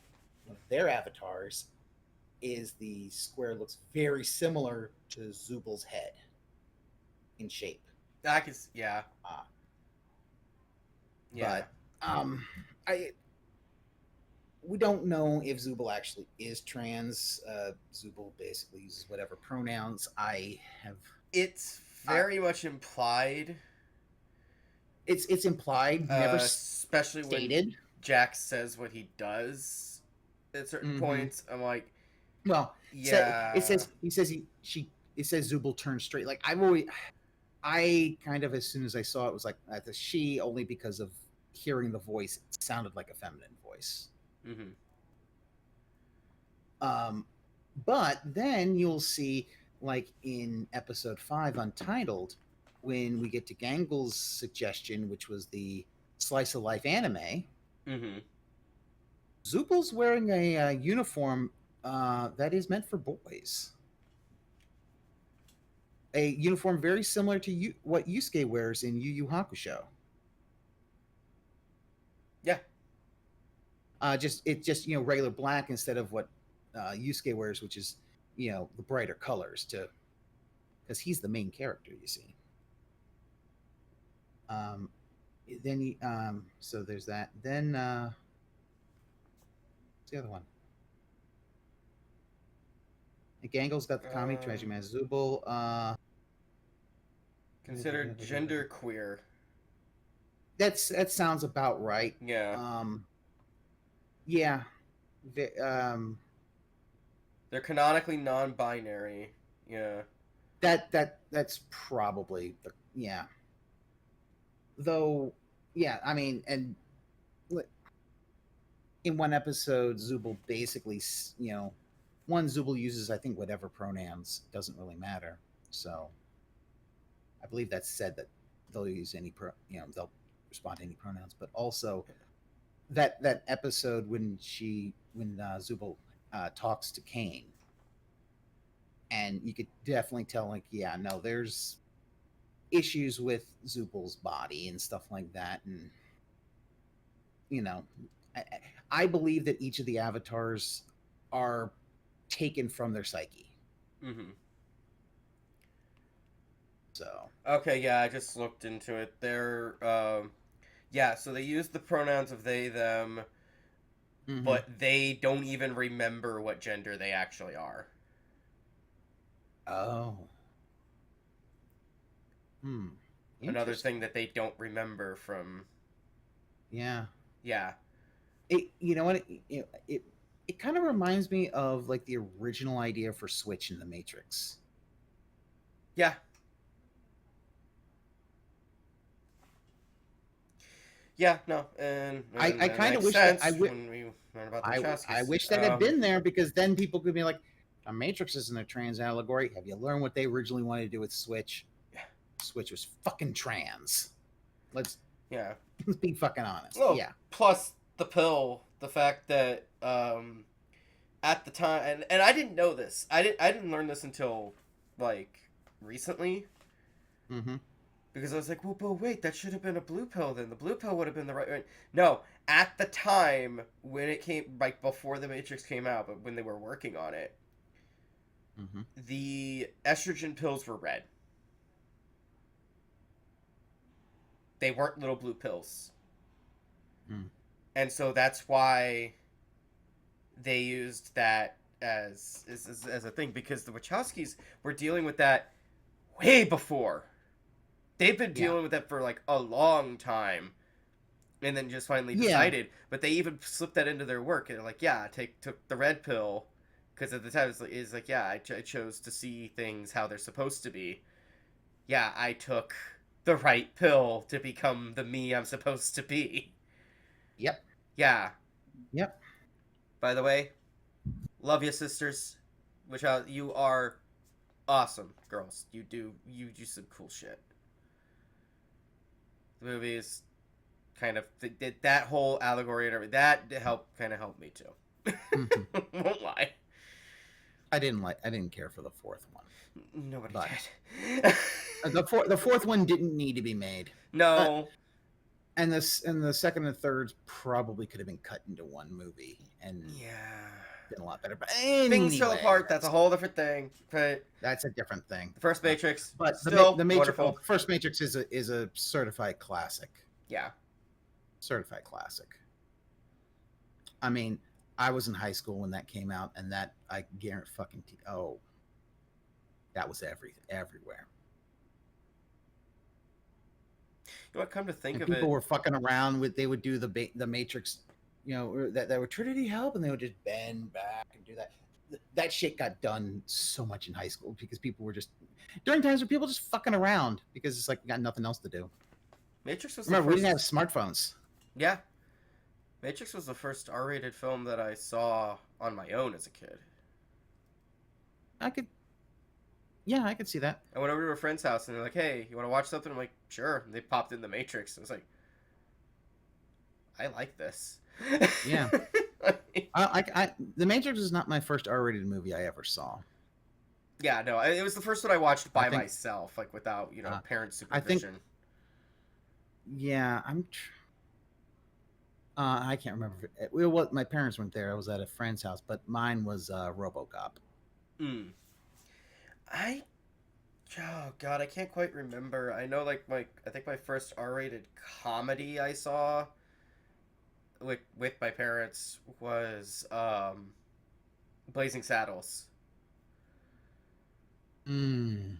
of their avatars, is the square looks very similar to Zubal's head in shape. Yeah. Uh, Yeah. but I we don't know if Zubal actually is trans. Zubal basically uses whatever pronouns. I have. It's Uh, very much implied, it's implied, never especially when stated. Jax says what he does at certain Mm-hmm. points. I'm like, Well, it yeah, says he says it says Zubal turns straight. Like I kind of as soon as I saw it was like the she only because of hearing the voice. It sounded like a feminine voice. mm-hmm. Um, but then you'll see, like in episode 5, Untitled, when we get to Gangle's suggestion, which was the slice of life anime, Mm-hmm. Zubal's wearing a uniform that is meant for boys. A uniform very similar to what Yusuke wears in Yu Yu Hakusho. Yeah. Just regular black instead of what Yusuke wears, which is the brighter colors to because he's the main character. You see. Um, then so there's that. Then what's the other one? Gangle's got the comic Treasure Man Zubal. Considered genderqueer. That sounds about right. Yeah. Yeah. They're canonically non-binary. Yeah. That's probably yeah. Though, yeah, I mean, and in one episode, Zubal basically, Zubal uses, I think, whatever pronouns, doesn't really matter. So, I believe that's said that they'll use they'll respond to any pronouns. But also, that episode when Zubal talks to Kane, and you could definitely tell, like, yeah, no, there's issues with Zubal's body and stuff like that, and I believe that each of the avatars are taken from their psyche. Mm-hmm. So Okay, yeah, I just looked into it. So they use the pronouns of they, them, but they don't even remember what gender they actually are. Oh. Another thing that they don't remember from. Yeah. Yeah. You know what? It kind of reminds me of like the original idea for Switch in the Matrix. Yeah. Yeah, no, and I kind of wish that when we learn about the I wish that had been there, because then people could be like, "A Matrix isn't a trans allegory. Have you learned what they originally wanted to do with Switch? Yeah. Switch was fucking trans. Let's be fucking honest." Well, yeah. Plus the pill, the fact that at the time, and I didn't know this. I didn't learn this until like recently. Mm-hmm. Because I was like, well, but wait, that should have been a blue pill then. The blue pill would have been the right one. No, at the time when it came, like before the Matrix came out, but when they were working on it, the estrogen pills were red. They weren't little blue pills. And so that's why they used that as a thing, because the Wachowskis were dealing with that way before. They've been dealing with that for like a long time, and then just finally decided. But they even slipped that into their work, and they're like, "Yeah, took the red pill," because at the time it's like, "Yeah, I chose to see things how they're supposed to be. Yeah, I took the right pill to become the me I'm supposed to be." Yep. Yeah. Yep. By the way, love you, sisters. You are awesome, girls. You do some cool shit. The movie is kind of that whole allegory and everything that kind of helped me too. Mhm. Won't lie. I didn't care for the fourth one. Nobody But did. the fourth one didn't need to be made. No. And the second and third probably could have been cut into one movie and Yeah. been a lot better. But Things fell anyway, apart. That's a whole different thing. But that's a different thing. the first Matrix, But still the Matrix, wonderful. first Matrix is a certified classic. Yeah. Certified classic. I mean, I was in high school when that came out, and that I guarantee that was everywhere. You know what? Come to think And of people it, were fucking around with. They would do the Matrix, that would Trinity help, and they would just bend back and do that. That shit got done so much in high school because people were just during times where people just fucking around because it's like you got nothing else to do. Matrix was Remember, the we first. didn't have smartphones. Yeah. Matrix was the first R-rated film that I saw on my own as a kid. I could see that. I went over to a friend's house and they're like, "Hey, you want to watch something?" I'm like, "Sure." And they popped in the Matrix. I was like, "I like this." Yeah. The Matrix is not my first R-rated movie I ever saw. Yeah, no, it was the first one I watched by I think- myself, like without parent I think- supervision. Yeah, I can't remember. Well, my parents weren't there. I was at a friend's house, but mine was RoboCop. Oh god, I can't quite remember. I know, like I think my first R-rated comedy I saw with my parents was Blazing Saddles. Mm.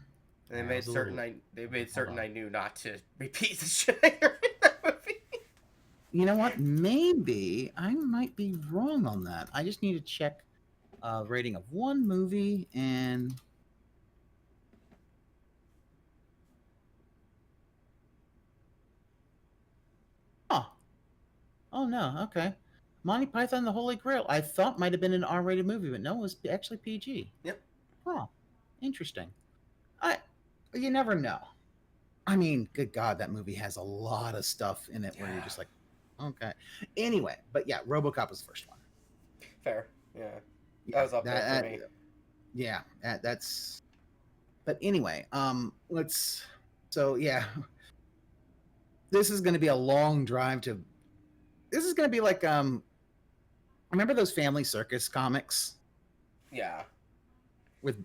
And Yeah, it was a little- they made hold certain on. I knew not to repeat the shit I heard in that movie. You know what? Maybe I might be wrong on that. I just need to check rating of one movie and. Oh no, okay. Monty Python and the Holy Grail. I thought might have been an R-rated movie, but no, it was actually PG. Yep. Oh, interesting. You never know. I mean, good God, that movie has a lot of stuff in it where you're just like, okay. Anyway, but yeah, RoboCop was the first one. Fair. Yeah. That was up there for me. Yeah, that's. But anyway, So yeah, this is going to be a long drive to. This is going to be like remember those Family Circus comics Yeah.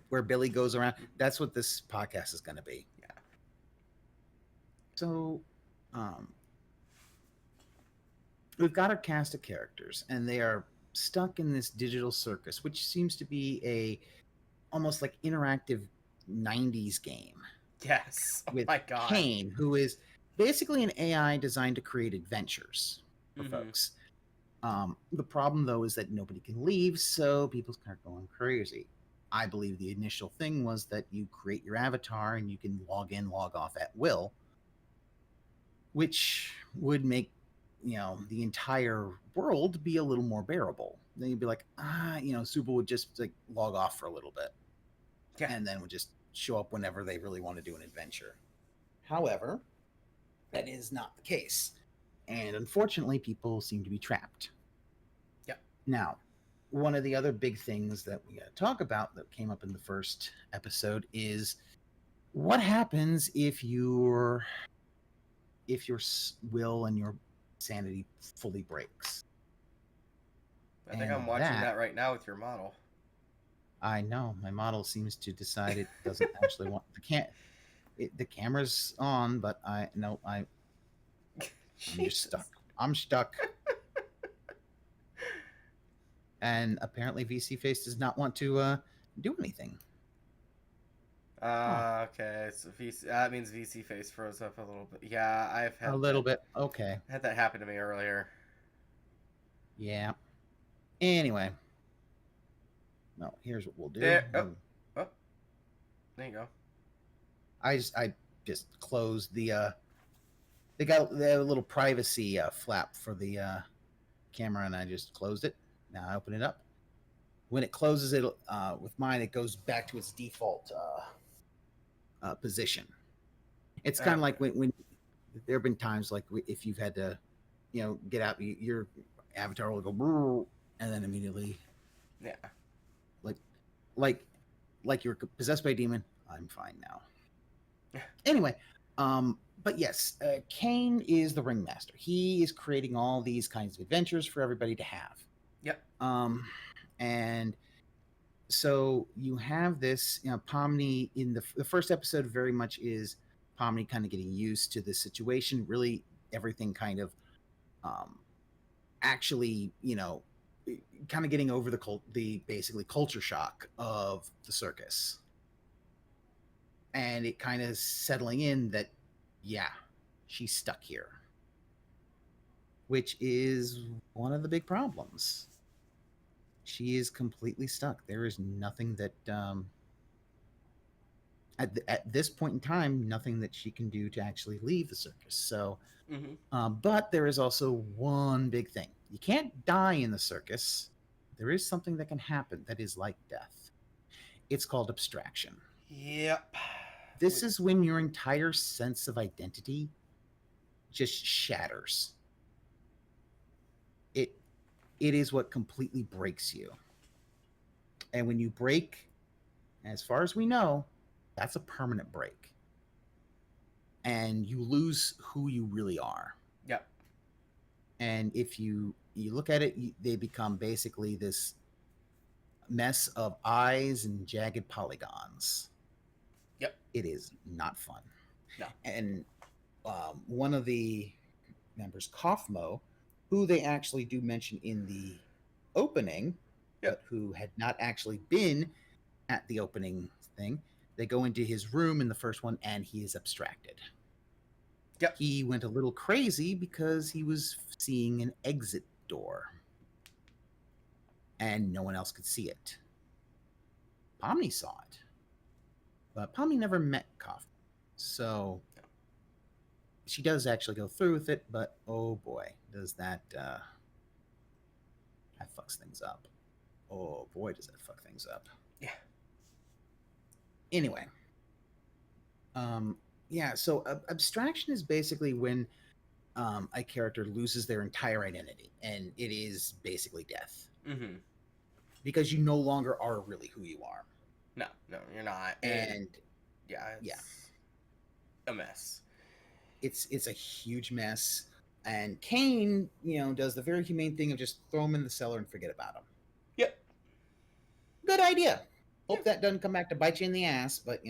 where Billy goes around? That's what this podcast is going to be. Yeah. So, we've got a cast of characters, and they are stuck in this digital circus, which seems to be almost like interactive 90s game. Yes. Oh with my god. Kane, who is basically an AI designed to create adventures for Mhm. folks. The problem, though, is that nobody can leave, so people start going crazy. I believe the initial thing was that you create your avatar and you can log in, log off at will, which would make the entire world be a little more bearable. Then you'd be like, Suba would just like log off for a little bit, Yeah. and then would just show up whenever they really want to do an adventure. However, that is not the case, and unfortunately, people seem to be trapped. Yeah. Now, one of the other big things that we got to talk about that came up in the first episode is what happens if your will and your sanity fully breaks. I think And I'm watching that right now with your model. I know my model seems to decide it doesn't actually want the camera's on, but I'm just stuck. I'm stuck. And apparently VC Face does not want to do anything. Okay. So that means VC Face froze up a little bit. Yeah, I've had A little bit. Okay. had that happen to me earlier. Yeah. Anyway. No, here's what we'll do. There you go. I just closed the they have a little privacy flap for the camera, and I just closed it. Now I open it up. When it closes it with mine, it goes back to its default position. It's kind of like when there have been times like if you've had to get out. Your avatar will go, "Brrr," and then immediately, Yeah. like, like, like you're possessed by a demon. I'm fine now. Anyway, but yes, Kane is the ringmaster. He is creating all these kinds of adventures for everybody to have. Yep. And so you have this, Pomni in the first episode very much is Pomni kind of getting used to the situation. Really, everything kind of, actually, kind of getting over the basically culture shock of the circus, and it kind of settling in that, yeah, she's stuck here, which is one of the big problems. She is completely stuck. There is nothing that, at this point in time, nothing that she can do to actually leave the circus. So, but there is also one big thing: you can't die in the circus. There is something that can happen that is like death. It's called abstraction. Yep. This is when your entire sense of identity just shatters. It is what completely breaks you. And when you break, as far as we know, that's a permanent break. And you lose who you really are. Yep. And if you look at it, they become basically this mess of eyes and jagged polygons. Yep. It is not fun. No. And one of the members, Kaufmo, who they actually do mention in the opening, Yep. but who had not actually been at the opening thing, they go into his room in the first one, and he is abstracted. Yep. He went a little crazy because he was seeing an exit door, and no one else could see it. Pomni saw it, but Pomni never met Kaufmo, so she does actually go through with it, but oh boy, does that fucks things up. Oh boy, does that fuck things up. Yeah. Anyway, yeah, so abstraction is basically when a character loses their entire identity, and it is basically death. Mm-hmm. Because you no longer are really who you are. No, you're not. And it's a mess. It's a huge mess. And Kane, does the very humane thing of just throw him in the cellar and forget about him. Yep. Good idea. Hope that doesn't come back to bite you in the ass, but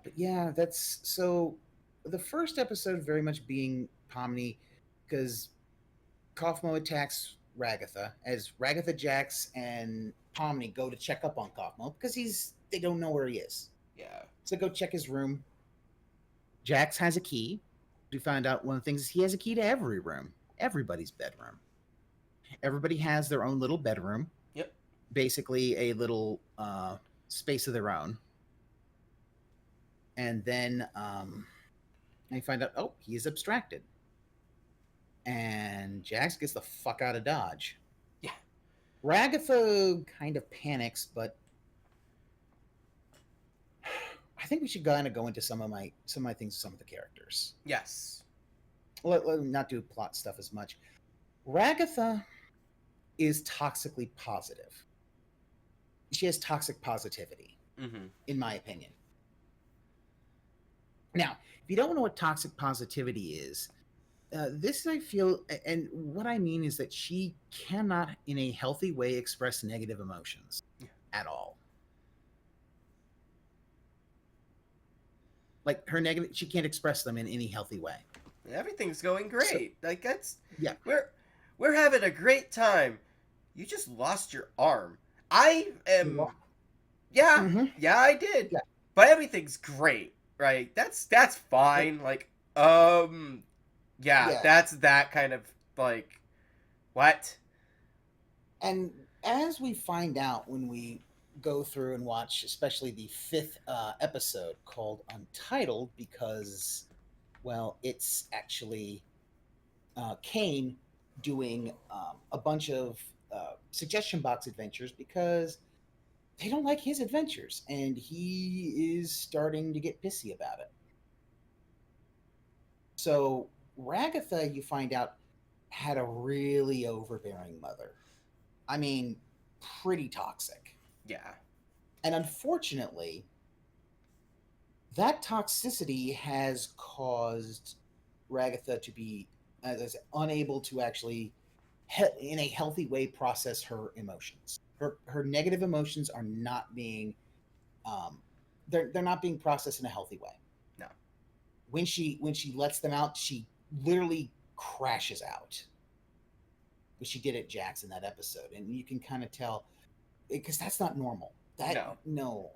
but yeah, that's so. The first episode very much being Pomni, because Kaufmo attacks Ragatha as Ragatha, Jax, and Pomni go to check up on Kaufmo because they don't know where he is. Yeah. So go check his room. Jax has a key. We find out one of the things is he has a key to every room, everybody's bedroom. Everybody has their own little bedroom. Yep. Basically a little space of their own. And then I find out, oh, he is abstracted. And Jax gets the fuck out of Dodge. Yeah. Ragatha kind of panics, but I think we should kind of go into some of my things, some of the characters. Yes. Let not do plot stuff as much. Ragatha is toxically positive. She has toxic positivity, in my opinion. Now, if you don't know what toxic positivity is, this I feel, and what I mean is that she cannot, in a healthy way, express negative emotions at all. Like her negative, she can't express them in any healthy way. Everything's going great. So, that's we're having a great time. You just lost your arm. I am. Yeah, I did. Yeah. But everything's great, right? That's fine. Like, that's that kind of like, what? And as we find out when we go through and watch, especially the 5th episode called Untitled, because, well, it's actually Kane doing a bunch of suggestion box adventures because they don't like his adventures, and he is starting to get pissy about it. So Ragatha, you find out, had a really overbearing mother. I mean, pretty toxic. Yeah. And unfortunately, that toxicity has caused Ragatha to be, as I said, unable to actually, in a healthy way, process her emotions. Her negative emotions are not being, they're not being processed in a healthy way. No. When she lets them out, she literally crashes out. But she did it, Jax, in that episode, and you can kind of tell, because that's not normal. No,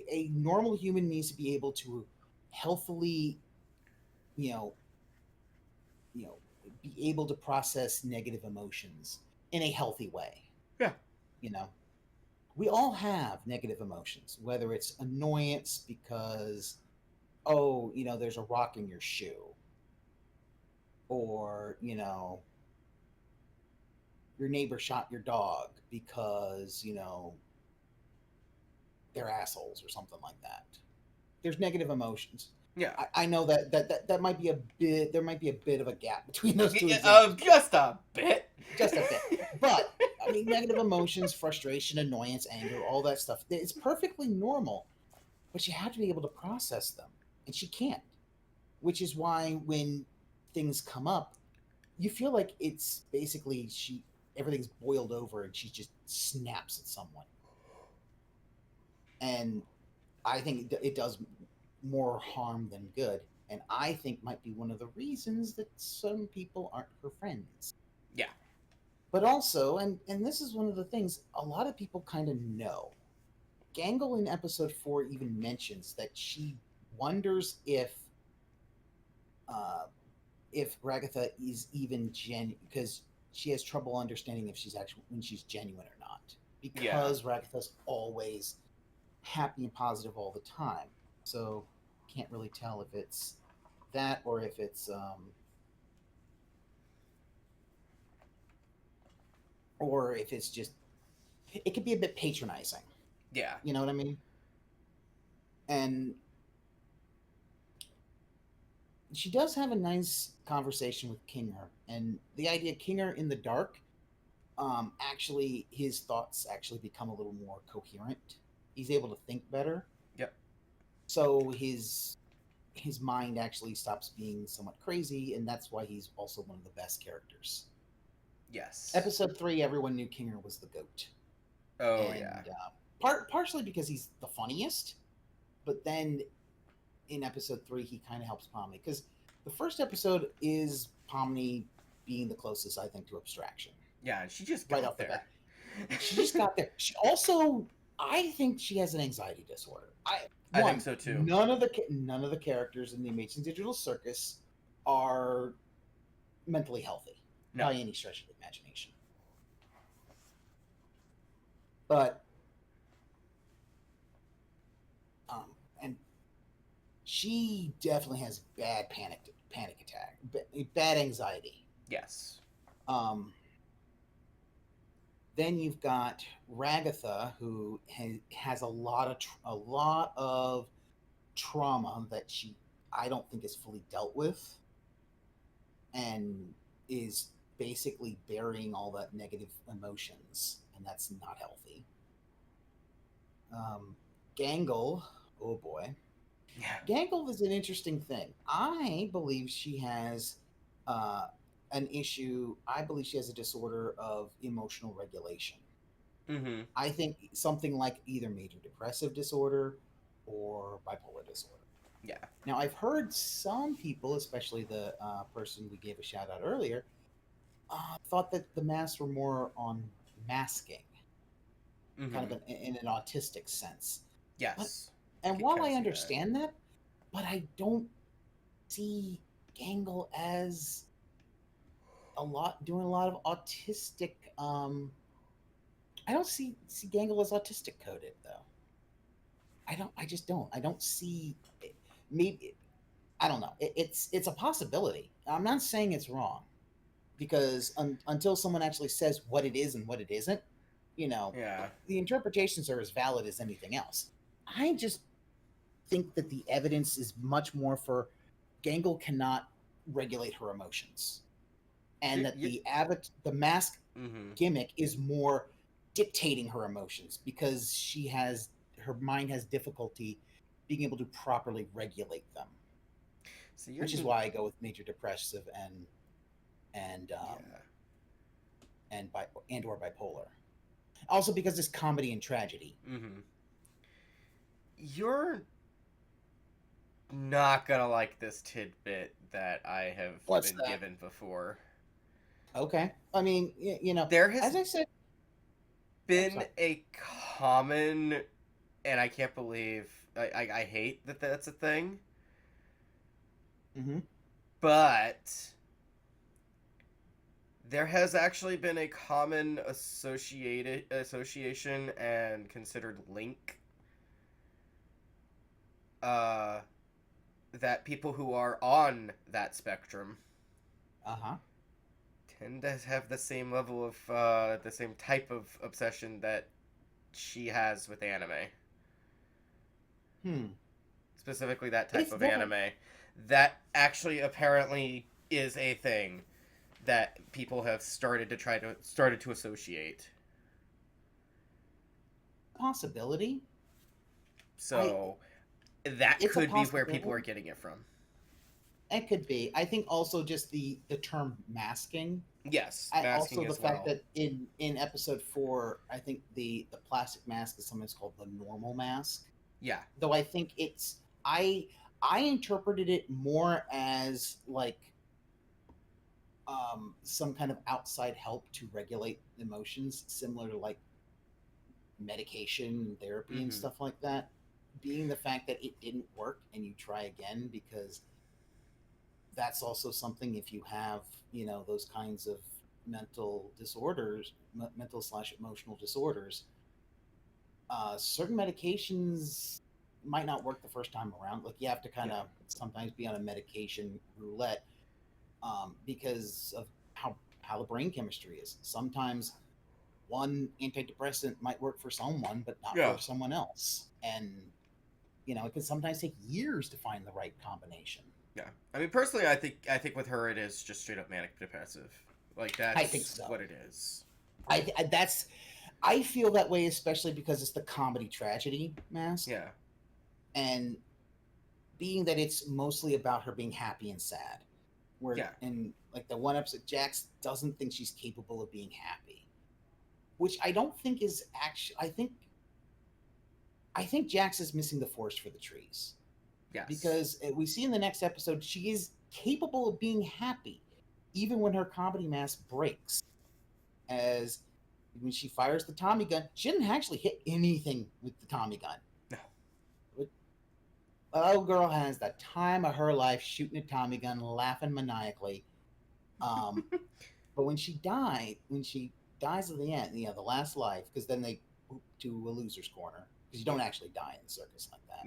a normal human needs to be able to healthily, you know, be able to process negative emotions in a healthy way. Yeah. You know, we all have negative emotions, whether it's annoyance because, oh, there's a rock in your shoe, or your neighbor shot your dog because they're assholes or something like that. There's negative emotions. Yeah. I know that might be a bit. There might be a bit of a gap between those two. Just a bit. Just a bit. But I mean, negative emotions, frustration, annoyance, anger, all that stuff. It's perfectly normal, but you have to be able to process them, and she can't. Which is why when things come up, you feel like it's basically everything's boiled over, and she just snaps at someone. And I think it does more harm than good, and I think might be one of the reasons that some people aren't her friends. Yeah. But also, and this is one of the things a lot of people kind of know. Gangle in episode 4 even mentions that she wonders if Ragatha is even because she has trouble understanding if she's actually when she's genuine or not, because Ragatha's always happy and positive all the time. So can't really tell if it's that or if it's just, it could be a bit patronizing. Yeah. You know what I mean? And she does have a nice conversation with Kinger, and the idea Kinger in the dark, actually his thoughts actually become a little more coherent. He's able to think better. Yep. So his mind actually stops being somewhat crazy, and that's why he's also one of the best characters. Yes. Episode 3, everyone knew Kinger was the GOAT. Oh, and, yeah. Partially because he's the funniest, but then in episode 3, he kind of helps Pomni, because the first episode is Pomni being the closest, I think, to abstraction. Yeah, she just got Right off the there. bat. She just got there. She also, I think she has an anxiety disorder. I think so too. None of the characters in the Amazing Digital Circus are mentally healthy by any stretch of the imagination. But and she definitely has bad panic attack, bad anxiety. Yes. Then you've got Ragatha, who has a lot of trauma that I don't think is fully dealt with, and is basically burying all that negative emotions, and that's not healthy. Gangle, oh boy. Yeah. Gangle is an interesting thing. I believe she has an issue. I believe she has a disorder of emotional regulation. Mm-hmm. I think something like either major depressive disorder or bipolar disorder. Yeah. Now, I've heard some people, especially the person we gave a shout out earlier, thought that the masks were more on masking, kind of in an autistic sense. Yes. And while I understand that, but I don't see Gangle as doing a lot of autistic. I don't see Gangle as autistic coded though. I just don't. I don't see. Maybe I don't know. It's a possibility. I'm not saying it's wrong, because until someone actually says what it is and what it isn't, the interpretations are as valid as anything else. I just think that the evidence is much more for Gangle cannot regulate her emotions, and You- that you- the mask Mm-hmm. gimmick is more dictating her emotions because her mind has difficulty being able to properly regulate them, So you're which is why I go with major depressive and yeah. and or bipolar. Also because it's comedy and tragedy. Mm-hmm. You're not gonna like this tidbit that I have What's been that? given before. Okay, I mean, There has as I said, been sorry. a common, and I can't believe I hate that that's a thing, Hmm. but there has actually been a common association and considered link uh that people who are on that spectrum Uh-huh. tend to have the same level of the same type of obsession that she has with anime, Hmm. specifically that type It's of definitely anime that actually apparently is a thing that people have started to associate. a possibility. I So that It's a could be where people are possibility. getting it from. It could be. I think also just the term masking. Yes, I also masking the as fact well. that in episode 4, I think the plastic mask is sometimes called the normal mask. Yeah. Though I think I interpreted it more as like some kind of outside help to regulate emotions, similar to like medication and therapy and Mm-hmm. stuff like that. Being the fact that it didn't work and you try again, because that's also something, if you have those kinds of mental disorders, mental slash emotional disorders, certain medications might not work the first time around. Like, you have to kind Yeah. of sometimes be on a medication roulette, because of how the brain chemistry is. Sometimes one antidepressant might work for someone but not Yeah. for someone else, and it can sometimes take years to find the right combination. Yeah. I mean, personally, I think with her it is just straight up manic depressive. Like I think that's so. what it is. I feel that way, especially because it's the comedy tragedy mask, Yeah. and being that it's mostly about her being happy and sad. Where Yeah. in like the one episode, Jax doesn't think she's capable of being happy, which I don't think is actually. I think Jax is missing the forest for the trees, Yes. because we see in the next episode she is capable of being happy, even when her comedy mask breaks. As when she fires the Tommy gun, she didn't actually hit anything with the Tommy gun. No. Oh, girl has the time of her life shooting a Tommy gun, laughing maniacally. Um, but when she dies at the end, the last life, because then they move to a loser's corner, because you don't actually die in the circus like that.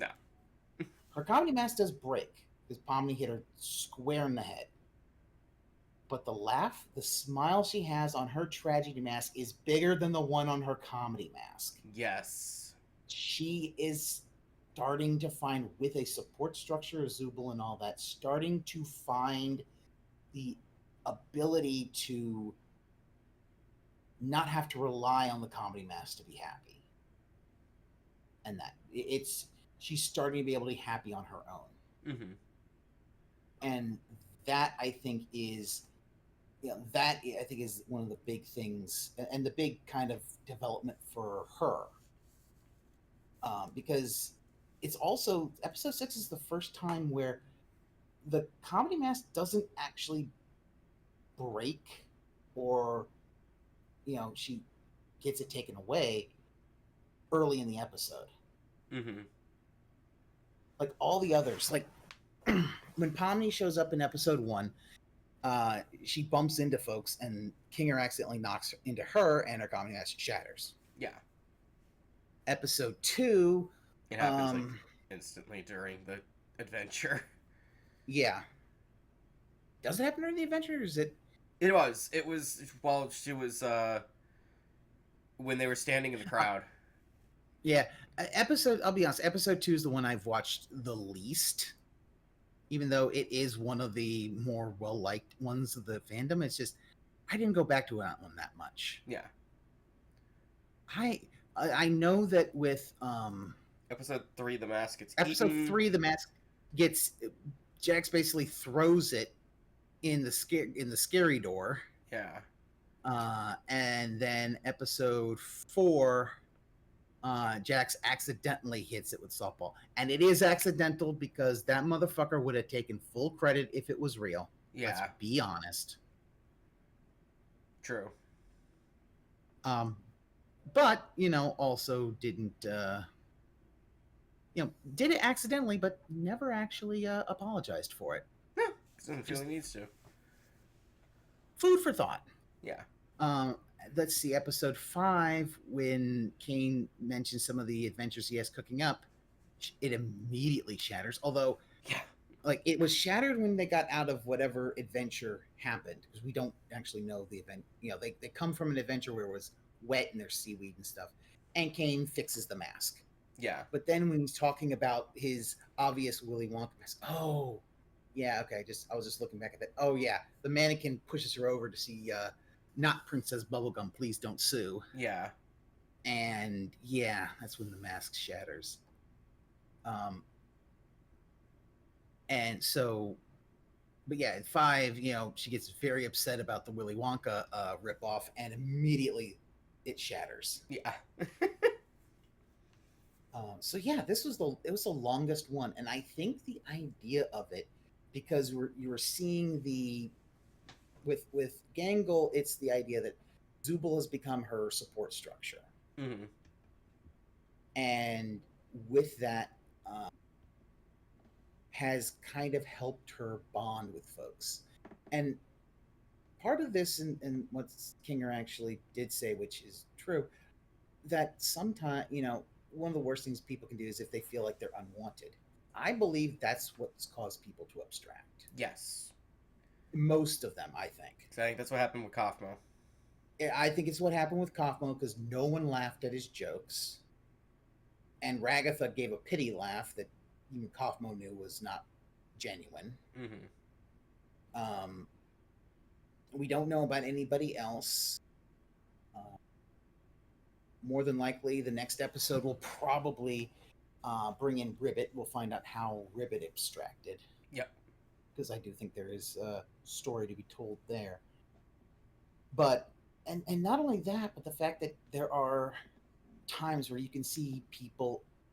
No. Her comedy mask does break because Pomni hit her square in the head. But the smile she has on her tragedy mask is bigger than the one on her comedy mask. Yes. She is starting to find, with a support structure of Zubul and all that, starting to find the ability to not have to rely on the comedy mask to be happy. And that she's starting to be able to be happy on her own. Mm-hmm. And that I think is one of the big things, and the big kind of development for her, because it's also episode 6 is the first time where the comedy mask doesn't actually break, or she gets it taken away early in the episode, Mm-hmm. like all the others. Like when Pomni shows up in episode 1, she bumps into folks, and Kinger accidentally knocks into her, and her comedy mask shatters. Yeah. Episode 2, It happens like instantly during the adventure. yeah. Does it happen during the adventure, or is it? It was. It was while she was when they were standing in the crowd. Yeah. I'll be honest, episode 2 is the one I've watched the least. even though it is one of the more well-liked ones of the fandom. It's just I didn't go back to that one that much. Yeah. I know that with Episode 3, the mask gets episode eaten. 3, the mask gets Jax basically throws it in the scary door. Yeah. And then episode 4, Jax accidentally hits it with softball, and it is accidental because that motherfucker would have taken full credit if it was real. Yeah. Let's be honest. True. But also didn't did it accidentally, but never actually apologized for it. Yeah. Doesn't feel he needs to. Food for thought. Yeah. Let's see, episode 5, when Kane mentions some of the adventures he has cooking up, it immediately shatters. Although, Yeah. like, it was shattered when they got out of whatever adventure happened, because we don't actually know the event. They come from an adventure where it was wet and there's seaweed and stuff, and Kane fixes the mask. Yeah. But then when he's talking about his obvious Willy Wonka mask, oh, yeah, okay, I was just looking back at that. Oh, yeah, the mannequin pushes her over to see not Princess Bubblegum, please don't sue. Yeah. And yeah, that's when the mask shatters. And so, but yeah, at 5, she gets very upset about the Willy Wonka ripoff, and immediately it shatters. Yeah. So yeah, it was the longest one, and I think the idea of it, because you were seeing with Gangle, it's the idea that Zubul has become her support structure. Mm-hmm. And with that, has kind of helped her bond with folks. And part of this, and what Kinger actually did say, which is true, that sometimes, one of the worst things people can do is if they feel like they're unwanted. I believe that's what's caused people to abstract. Yes. Most of them, I think. I think that's what happened with Kaufmo. I think it's what happened with Kaufmo, because no one laughed at his jokes. And Ragatha gave a pity laugh that even Kaufmo knew was not genuine. Mm-hmm. We don't know about anybody else. More than likely, the next episode will probably bring in Ribbit. We'll find out how Ribbit abstracted. Yep. Because I do think there is a story to be told there. But, and not only that, but the fact that there are times where you can see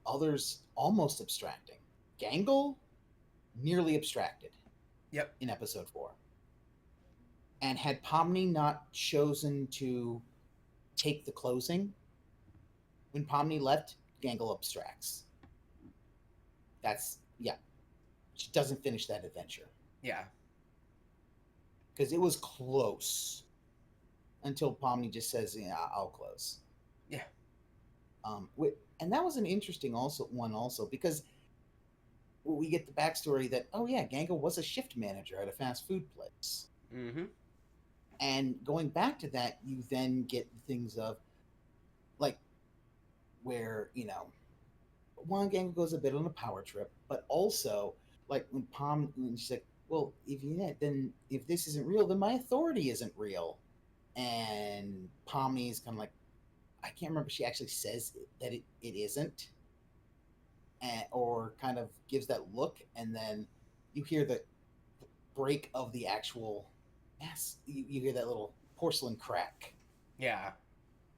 others almost abstracting. Gangle, nearly abstracted. Yep. In episode 4. And had Pomni not chosen to take the closing, when Pomni left, Gangle abstracts. She doesn't finish that adventure. Yeah. Because it was close. Until Pomni just says, yeah, I'll close. Yeah. And that was an interesting one also, because we get the backstory that, oh yeah, Gangle was a shift manager at a fast food place. Mm-hmm. And going back to that, you then get things of, like, where, one, Gangle goes a bit on a power trip, but also, like, when she's like, well, if this isn't real, then my authority isn't real. And Pomni's kind of like, I can't remember if she actually says that it isn't, or kind of gives that look, and then you hear the break of the actual mask. You hear that little porcelain crack. Yeah.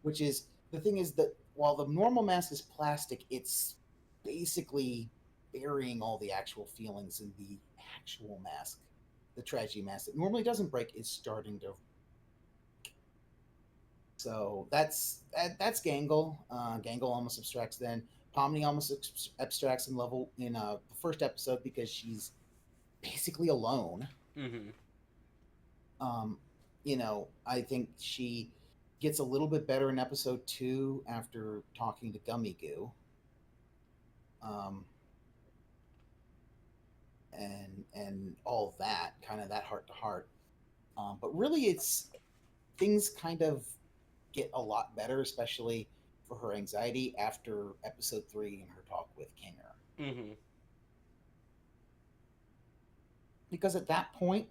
Which is, the thing is that while the normal mask is plastic, it's basically burying all the actual feelings in the actual mask. The tragedy mask that normally doesn't break is starting to. So that's Gangle. Gangle almost abstracts then. Pomni almost abstracts in the first episode, because she's basically alone. Mm-hmm. I think she gets a little bit better in episode 2 after talking to Gummy Goo. And all that, kind of that heart to heart. But really, it's things kind of get a lot better, especially for her anxiety after episode 3 and her talk with Kinger. Mm-hmm. because at that point,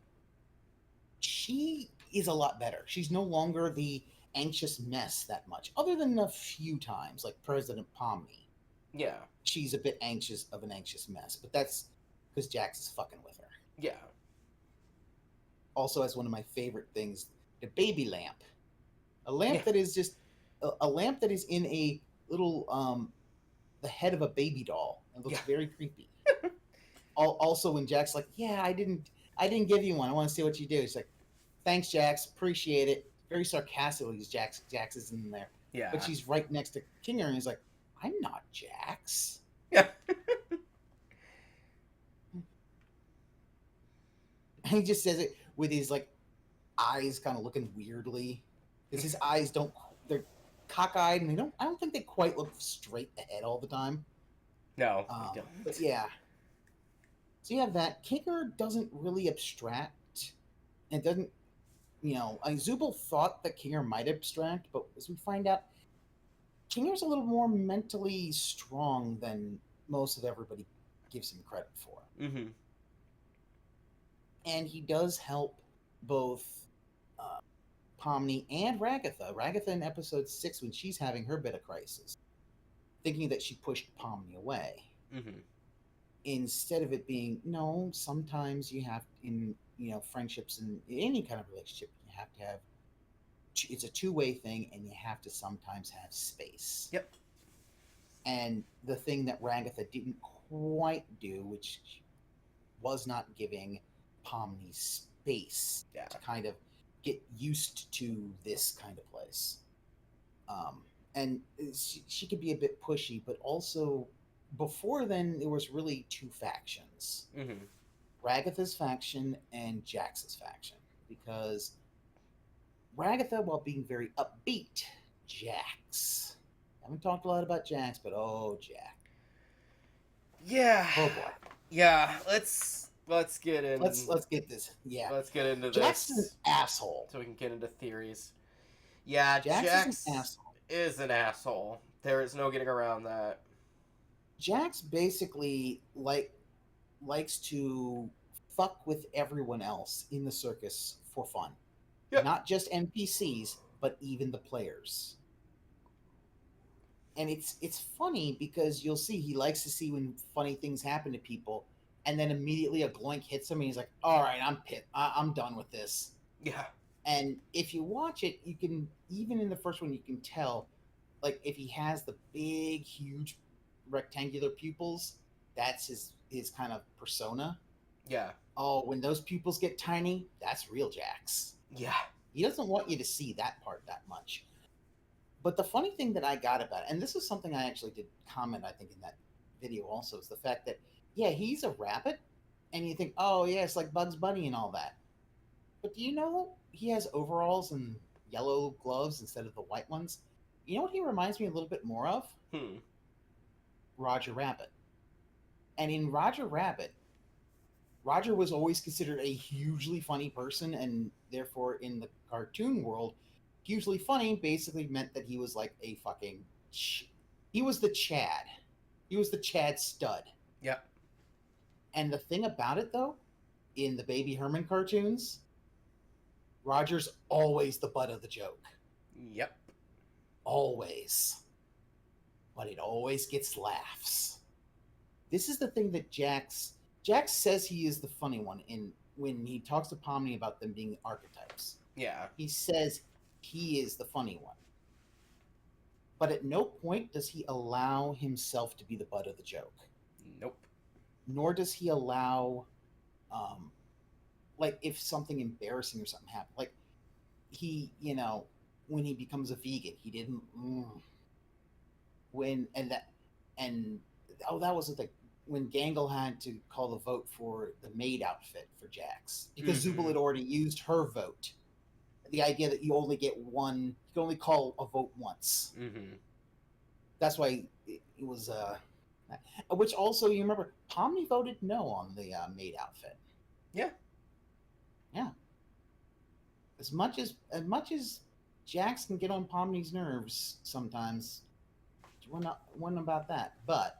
she is a lot better. She's no longer the anxious mess that much, other than a few times, like President Pomni. Yeah. She's a bit anxious of an anxious mess, but that's because Jax is fucking with her. Yeah. Also has one of my favorite things, the baby lamp. A lamp Yeah. that is just a lamp that is in a little the head of a baby doll. It looks very creepy. Also when Jack's like, yeah, I didn't give you one. I want to see what you do. She's like, thanks, Jax, appreciate it. Very sarcastically because Jax is in there. Yeah. But she's right next to Kinger and he's like, I'm not Jax. Yeah. And he just says it with his like eyes kind of looking weirdly. Because his eyes they're cockeyed and I don't think they quite look straight ahead all the time. No, we don't. But yeah. So you have that. Kinger doesn't really abstract. It doesn't, Zubul thought that Kinger might abstract, but as we find out, Kinger's a little more mentally strong than most of everybody gives him credit for. Mm-hmm. And he does help both Pomni and Ragatha. Ragatha in episode 6, when she's having her bit of crisis, thinking that she pushed Pomni away. Mm-hmm. Instead of it being, no, sometimes you have, in friendships and any kind of relationship, you have to have, it's a two-way thing, and you have to sometimes have space. Yep. And the thing that Ragatha didn't quite do, which was not giving Pomni space to kind of get used to this kind of place. And she could be a bit pushy, but also before then there was really two factions. Mm-hmm. Ragatha's faction and Jax's faction. Because Ragatha, while being very upbeat, Jax. Haven't talked a lot about Jax, but Jax. Yeah. Oh boy. Yeah, let's get in. Let's get this. Yeah. Let's get into Jax this. is an asshole. So we can get into theories. Yeah, Jax is an asshole. There is no getting around that. Jax basically likes to fuck with everyone else in the circus for fun. Yep. Not just NPCs, but even the players. And it's funny because you'll see he likes to see when funny things happen to people, and then immediately a gloink hits him, and he's like, "All right, I'm done with this." Yeah. And if you watch it, you can, even in the first one, you can tell, like, if he has the big, huge, rectangular pupils, that's his kind of persona. Yeah. Oh, when those pupils get tiny, that's real Jax. Yeah. He doesn't want you to see that part that much. But the funny thing that I got about it, and this is something I actually did comment, I think, in that video also, is the fact that, yeah, he's a rabbit, and you think, oh, yeah, it's like Bugs Bunny and all that. But do you know he has overalls and yellow gloves instead of the white ones? You know what he reminds me a little bit more of? Roger Rabbit. And in Roger Rabbit, Roger was always considered a hugely funny person, and therefore in the cartoon world, hugely funny basically meant that he was like a fucking... he was the Chad. He was the Chad stud. Yep. And the thing about it, though, in the Baby Herman cartoons, Roger's always the butt of the joke. Yep. Always. But it always gets laughs. This is the thing that Jax says he is the funny one when he talks to Pomni about them being archetypes. Yeah. He says he is the funny one. But at no point does he allow himself to be the butt of the joke. Nope. Nor does he allow, like, if something embarrassing or something happened. Like, he, when he becomes a vegan, he didn't... that was the thing. When Gangle had to call the vote for the maid outfit for Jax, because Zubul had already used her vote. The idea that you only get one, you can only call a vote once. Mm-hmm. That's why it was, which also, you remember, Pomni voted no on the maid outfit. Yeah. Yeah. As much as Jax can get on Pomni's nerves sometimes, one about that, but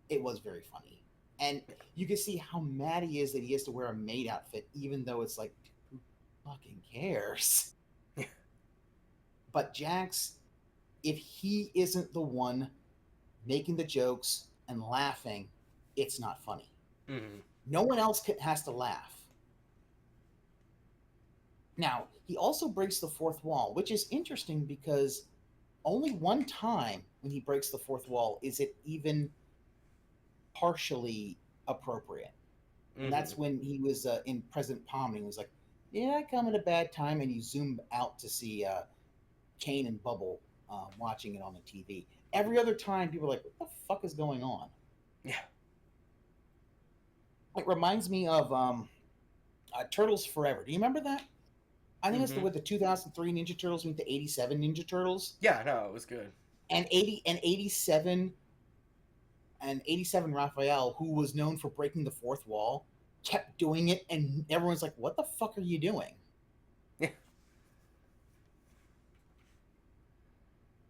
it was very funny. And you can see how mad he is that he has to wear a maid outfit, even though it's like, who fucking cares? But Jax, if he isn't the one making the jokes and laughing, it's not funny. Mm-hmm. No one else has to laugh. Now, he also breaks the fourth wall, which is interesting because only one time when he breaks the fourth wall is it even partially appropriate. And that's when he was in President Palm, and he was like, yeah, I come at a bad time, and you zoom out to see Kane and Bubble watching it on the TV. Every other time, people are like, what the fuck is going on? Yeah. It reminds me of Turtles Forever. Do you remember that? I think it's Mhm. with the 2003 Ninja Turtles meet the 87 Ninja Turtles. Yeah, no, it was good. And 87 Raphael, who was known for breaking the fourth wall, kept doing it, and everyone's like, what the fuck are you doing? Yeah.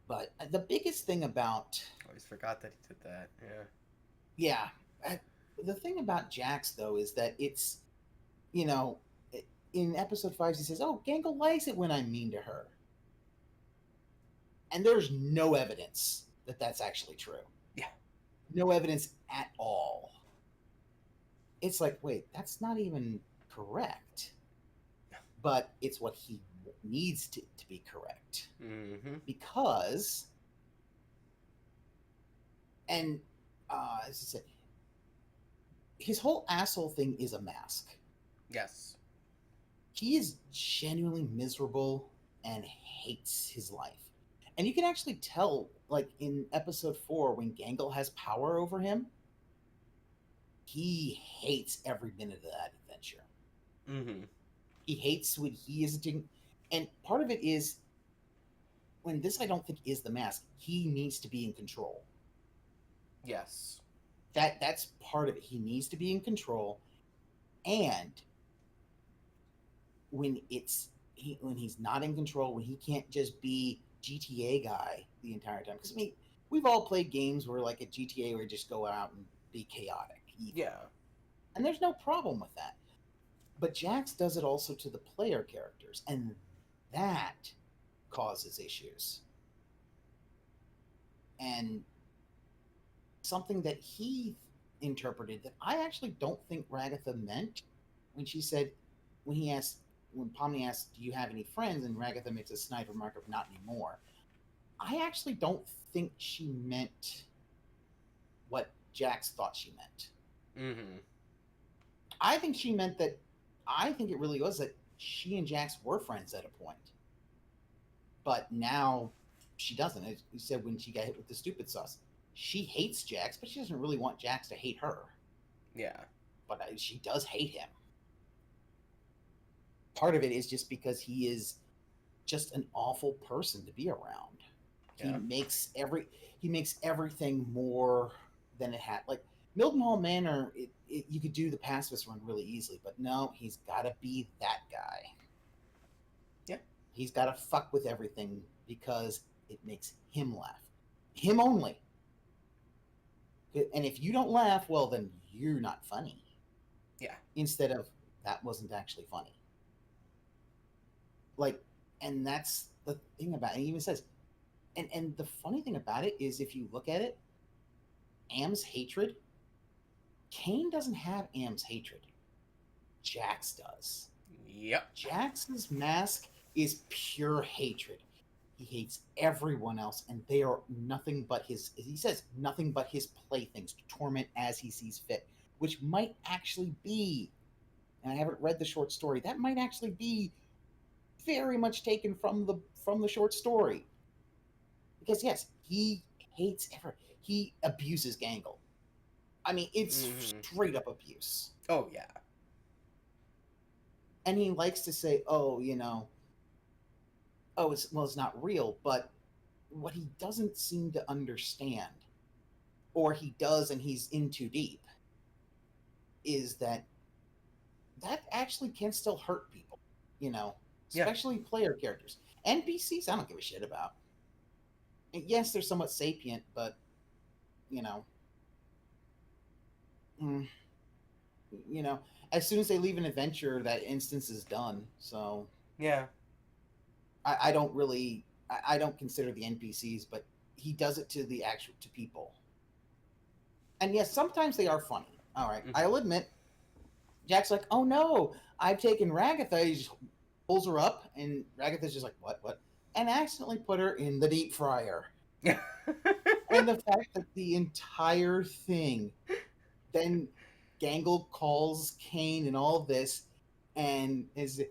But the biggest thing about I always forgot that he did that. yeah, the thing about Jax though is that it's, you know, in episode 5 he says, "Oh, Gangle likes it when I'm mean to her," and there's no evidence that that's actually true. Yeah. No evidence at all. It's like, wait, that's not even correct. But it's what he needs to be correct. Mm-hmm. Because, and as I said, his whole asshole thing is a mask. Yes. He is genuinely miserable and hates his life. And you can actually tell, like in episode 4, when Gangle has power over him, he hates every minute of that adventure. Mm-hmm. He hates when he is doing, and part of it is when this I don't think is the mask. He needs to be in control. Yes. That's part of it. He needs to be in control, and when when he's not in control, when he can't just be GTA guy the entire time. Because I mean, we've all played games where, like at GTA, where you just go out and be chaotic, evil. Yeah. And there's no problem with that. But Jax does it also to the player characters, and that causes issues. And something that he interpreted that I actually don't think Ragatha meant when she said, when Pomni asked, "Do you have any friends?" and Ragatha makes a snide remark of "not anymore." I actually don't think she meant what Jax thought she meant. Mm-hmm. I think she meant that. I think it really was that she and Jax were friends at a point, but now she doesn't. As you said, when she got hit with the stupid sauce, she hates Jax, but she doesn't really want Jax to hate her. Yeah. But she does hate him. Part of it is just because he is just an awful person to be around. Yeah. He makes everything more than it had. Like Mildenhall Manor, you could do the pacifist run really easily, but no, he's got to be that guy. Yeah. He's got to fuck with everything because it makes him laugh. Him only. And if you don't laugh, well, then you're not funny. Yeah. Instead of, that wasn't actually funny. Like, and that's the thing about it. He even says, and the funny thing about it is, if you look at it, Am's hatred, Kane doesn't have Am's hatred. Jax does. Yep. Jax's mask is pure hatred. He hates everyone else, and they are nothing but his, he says, nothing but his playthings to torment as he sees fit, which might actually be, and I haven't read the short story, that might actually be very much taken from the short story. Because yes, he hates he abuses Gangle. I mean, it's straight up abuse. Oh yeah. And he likes to say, "Oh, it's not real," but what he doesn't seem to understand, or he does and he's in too deep, is that actually can still hurt people, especially player characters. NPCs, I don't give a shit about. And yes, they're somewhat sapient, but mm, you know, as soon as they leave an adventure, that instance is done. So Yeah. I don't really, I don't consider the NPCs, but he does it to the actual to people. And yes, sometimes they are funny. All right, Mhm. I'll admit. Jack's like, "Oh no, I've taken Ragatha." He just pulls her up, and Ragatha's just like, "What? And accidentally put her in the deep fryer. Yeah. And the fact that the entire thing, then Gangle calls Kane and all this, and as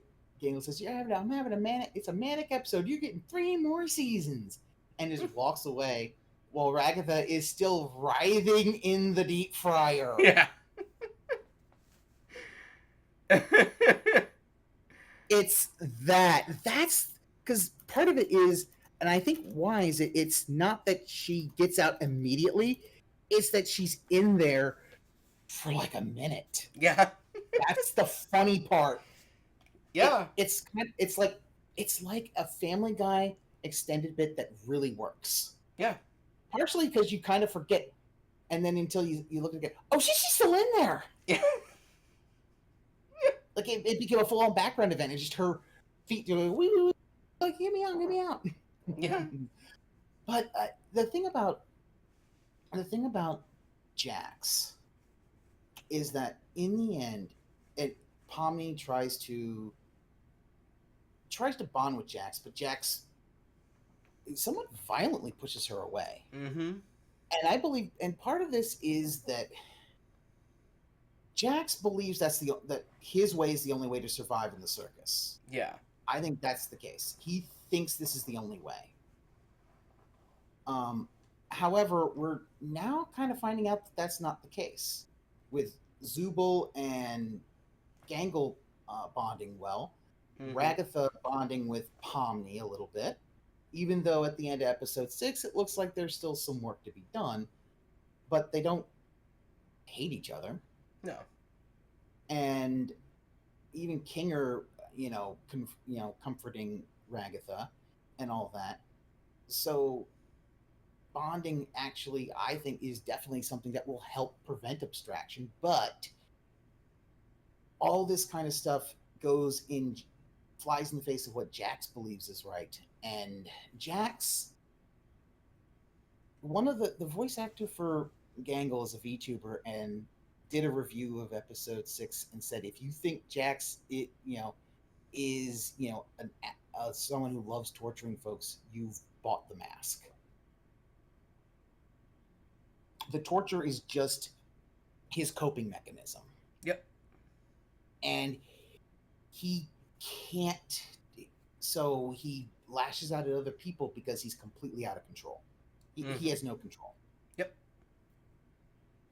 Gangle says, I'm having a manic. It's a manic episode. You're getting 3 more seasons," and just walks away while Ragatha is still writhing in the deep fryer. Yeah. It's that. That's because part of it is, and I think why is it's not that she gets out immediately, it's that she's in there for like a minute. Yeah. That's the funny part. Yeah. It's like a Family Guy extended bit that really works. Yeah. Partially because you kind of forget, and then until you look again, oh, she's still in there. Yeah. Like it became a full-on background event. It's just her feet doing, wee, wee, wee, like, get me out. Yeah. But the thing about Jax is that in the end, Pomni tries to bond with Jax, but Jax somewhat violently pushes her away. Mm-hmm. And I believe, and part of this is that Jax believes that his way is the only way to survive in the circus. Yeah. I think that's the case. He thinks this is the only way. However, we're now kind of finding out that that's not the case. With Zubul and Gangle bonding well, Mhm. Ragatha bonding with Pomni a little bit, even though at the end of episode 6, it looks like there's still some work to be done, but they don't hate each other. No. And even Kinger, comforting Ragatha and all that. So bonding actually, I think, is definitely something that will help prevent abstraction, but all this kind of stuff flies in the face of what Jax believes is right. And Jax, one of the voice actor for Gangle is a VTuber and did a review of episode 6 and said, if you think Jax is someone who loves torturing folks, you've bought the mask. The torture is just his coping mechanism. Yep. And he can't, so he lashes out at other people because he's completely out of control. He has no control. Yep.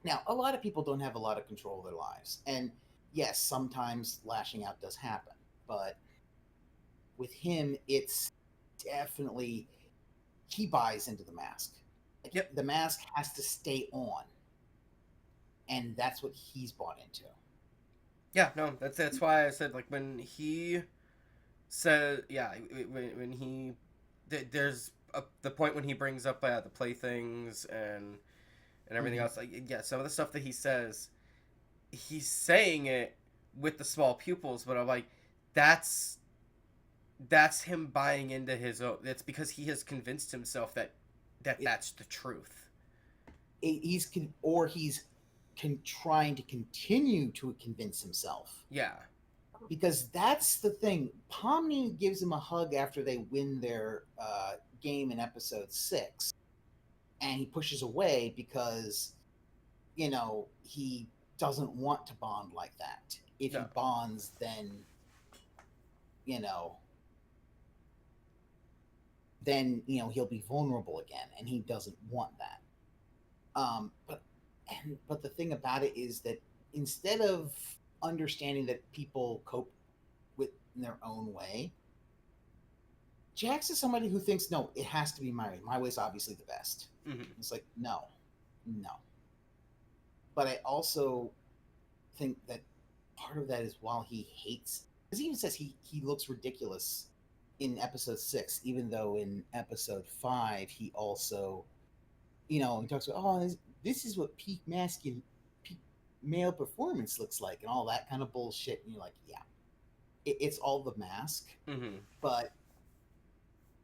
Now, a lot of people don't have a lot of control of their lives. And yes, sometimes lashing out does happen. But with him, it's definitely, he buys into the mask. Yep. The mask has to stay on. And that's what he's bought into. Yeah, no, that's why I said, like, when he said, yeah, when he, there's the point when he brings up the playthings and everything else, like, yeah, some of the stuff that he says, he's saying it with the small pupils, but I'm like, that's him buying into his own, that's because he has convinced himself that's the truth. He's trying to continue to convince himself. Yeah. Because that's the thing. Pomni gives him a hug after they win their game in episode 6. And he pushes away because, he doesn't want to bond like that. If he bonds, then, he'll be vulnerable again. And he doesn't want that. But the thing about it is that instead of understanding that people cope with in their own way, Jax is somebody who thinks, no, it has to be my way. My way is obviously the best. Mm-hmm. It's like, no. But I also think that part of that is while he hates, because he even says he looks ridiculous in episode 6, even though in episode 5 he also, he talks about, this is what peak male performance looks like and all that kind of bullshit. And you're like, yeah, it's all the mask, Mm-hmm. but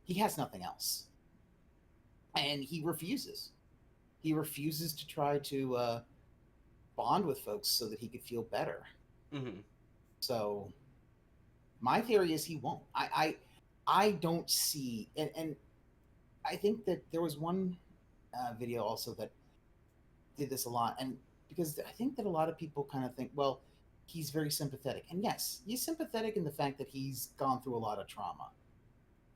he has nothing else. And he refuses. He refuses to try to bond with folks so that he could feel better. Mm-hmm. So my theory is he won't. I don't see, and I think that there was one video also that did this a lot, and because I think that a lot of people kind of think, well, he's very sympathetic, and yes, he's sympathetic in the fact that he's gone through a lot of trauma.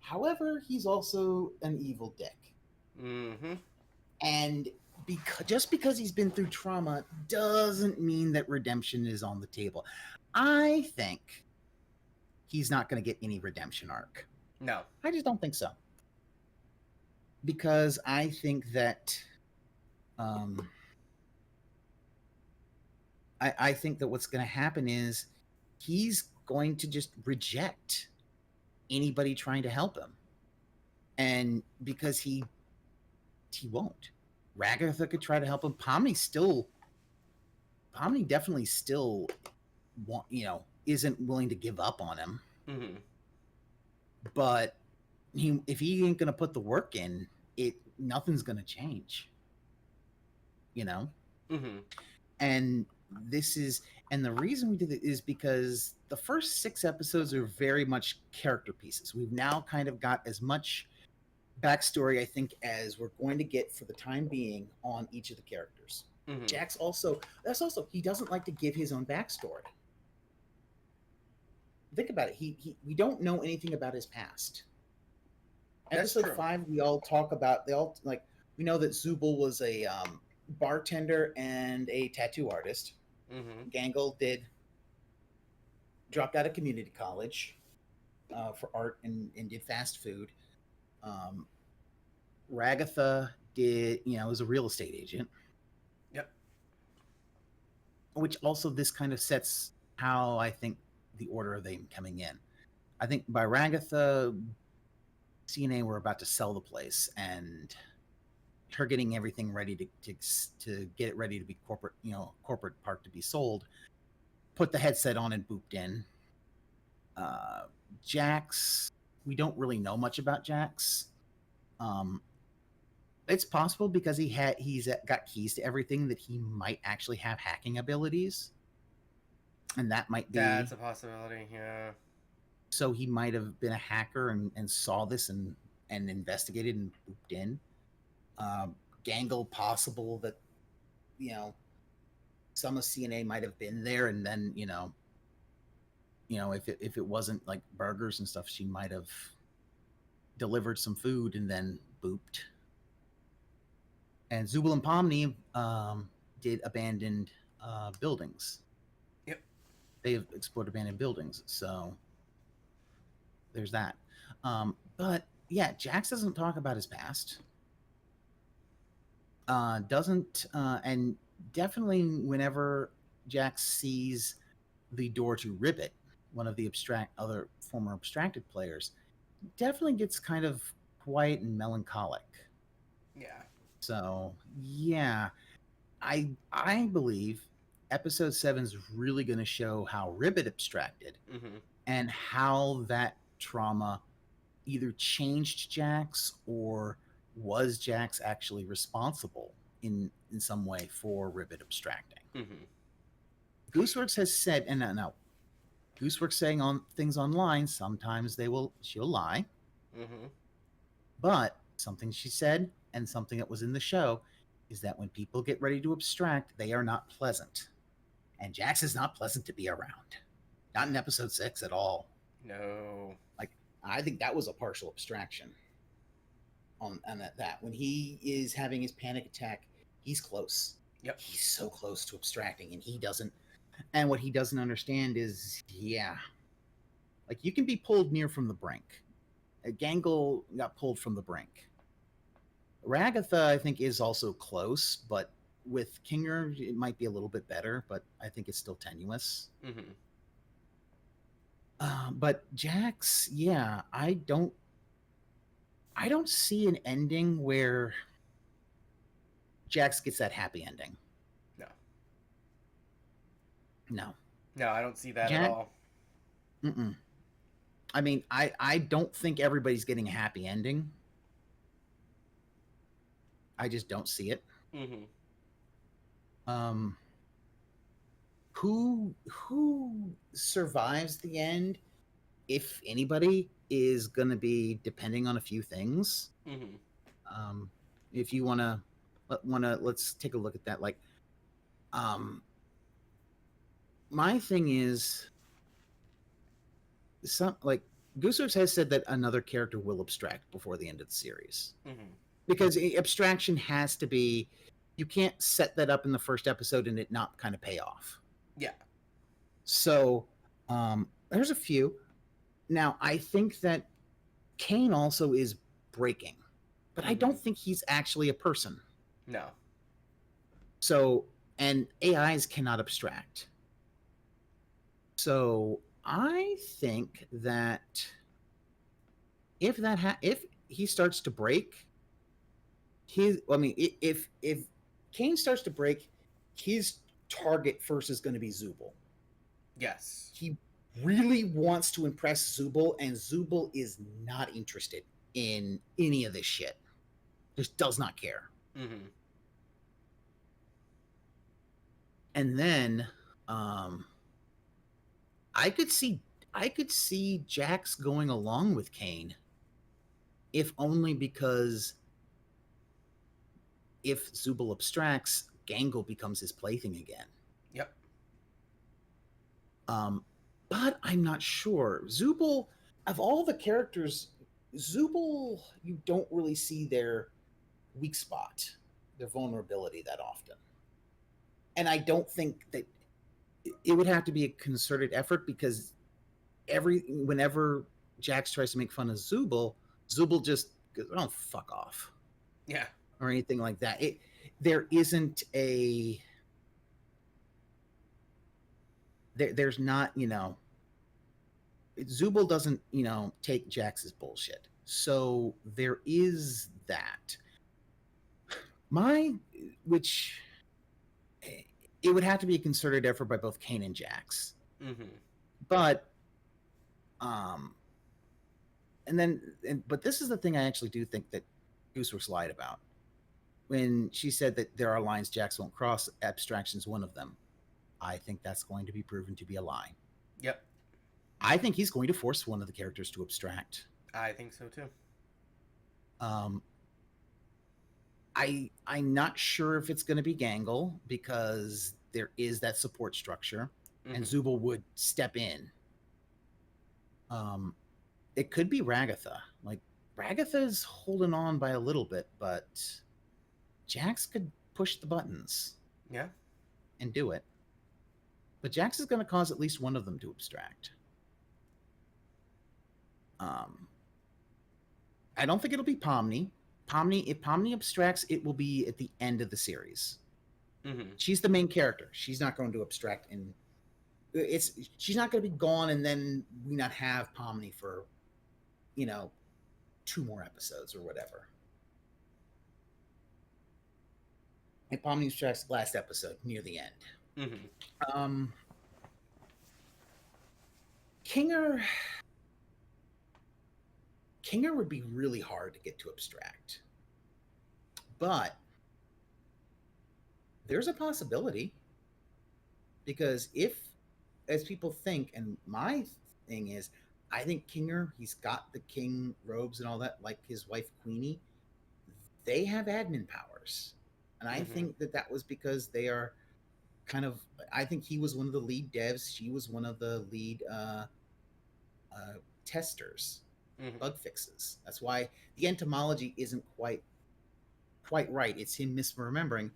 However, he's also an evil dick, Mm-hmm. and just because he's been through trauma doesn't mean that redemption is on the table. I think he's not going to get any redemption arc. No. I just don't think so. Because I think that I think that what's going to happen is he's going to just reject anybody trying to help him. And because he won't. Ragatha could try to help him. Pomni definitely still isn't willing to give up on him. Mm-hmm. But if he ain't gonna put the work in, nothing's gonna change. Mm-hmm. And the reason we did it is because the first 6 episodes are very much character pieces. We've now kind of got as much backstory, I think, as we're going to get for the time being on each of the characters. Mm-hmm. Jax he doesn't like to give his own backstory. Think about it. We don't know anything about his past. That's Episode true. 5, we all talk about. We know that Zubul was a bartender and a tattoo artist. Mm-hmm. Gangle dropped out of community college for art and did fast food. Ragatha was a real estate agent. Yep. Which also this kind of sets how I think the order of them coming in. I think by Ragatha, CNA were about to sell the place, and her getting everything ready to get it ready to be corporate park to be sold, put the headset on and booped in. Jax, we don't really know much about Jax. It's possible because he's got keys to everything that he might actually have hacking abilities, and that might be That's a possibility. Yeah. So he might have been a hacker and saw this and investigated and booped in. Gangle, possible that some of CNA might have been there, and then if it wasn't like burgers and stuff, she might have delivered some food and then booped. And Zubul and Pomni did abandoned buildings. Yep. They have explored abandoned buildings, so there's that. But yeah, Jax doesn't talk about his past. And definitely whenever Jax sees the door to Ribbit, one of the other former abstracted players, definitely gets kind of quiet and melancholic. Yeah. So yeah, I believe episode 7 is really going to show how Ribbit abstracted Mm-hmm. and how that trauma either changed Jax or was Jax actually responsible in some way for Ribbit abstracting. Mm-hmm. Gooseworks has said, and now Gooseworks saying on things online, sometimes she'll lie. Mm-hmm. But something she said and something that was in the show is that when people get ready to abstract, they are not pleasant. And Jax is not pleasant to be around. Not in episode 6 at all. No. I think that was a partial abstraction on that. When he is having his panic attack, he's close. Yep. He's so close to abstracting, and he doesn't. And what he doesn't understand is, you can be pulled near from the brink. Gangle got pulled from the brink. Ragatha, I think, is also close, but with Kinger, it might be a little bit better, but I think it's still tenuous. Mm-hmm. But Jax, yeah, I don't see an ending where Jax gets that happy ending. No. No. No, I don't see that at Jack. all. Mm-mm. I mean, I don't think everybody's getting a happy ending. I just don't see it. Mm-hmm. Um, who survives the end, if anybody, is going to be depending on a few things. Mm-hmm. If you let's take a look at that. Like, my thing is, some like Gooseworks has said that another character will abstract before the end of the series, Mm-hmm. because abstraction has to be. You can't set that up in the first episode and it not kind of pay off. Yeah. So there's a few. Now, I think that Kane also is breaking, but I Mm-hmm. don't think he's actually a person. No. So, and AIs cannot abstract. So I think that if he starts to break, if Kane starts to break, his target first is going to be Zubul. Yes. He really wants to impress Zubul, and Zubul is not interested in any of this shit. Just does not care. Mm-hmm. And then I could see Jax going along with Kane, if only because if Zubul abstracts, Gangle becomes his plaything again. Yep. But I'm not sure. Zubul, of all the characters, Zubul, you don't really see their weak spot, their vulnerability that often. And I don't think that it would have to be a concerted effort, because whenever Jax tries to make fun of Zubul just goes, "Oh, fuck off." Yeah. Or anything like that. There isn't a there's not, Zubul doesn't, take Jax's bullshit. So there is that. Which it would have to be a concerted effort by both Kane and Jax. Mm-hmm. But but this is the thing I actually do think that Gooseworks lied about. When she said that there are lines Jax won't cross, abstraction's one of them. I think that's going to be proven to be a lie. Yep. I think he's going to force one of the characters to abstract. I think so too. I'm not sure if it's going to be Gangle, because there is that support structure, and Zubul would step in. It could be Ragatha. Like, Ragatha's holding on by a little bit, but Jax could push the buttons. Yeah. And do it. But Jax is going to cause at least one of them to abstract. I don't think it'll be Pomni. If Pomni abstracts, it will be at the end of the series. Mm-hmm. She's the main character. She's not going to abstract she's not going to be gone and then we not have Pomni for 2 more episodes or whatever. And Pomni abstracts last episode near the end. Mm-hmm. Kinger would be really hard to get to abstract. But there's a possibility, because if, as people think, and my thing is, I think Kinger, he's got the king robes and all that, like his wife Queenie, they have admin powers. And I think that was because they are kind of, I think he was one of the lead devs, she was one of the lead testers, bug fixes. That's why the entomology isn't quite right. It's him misremembering.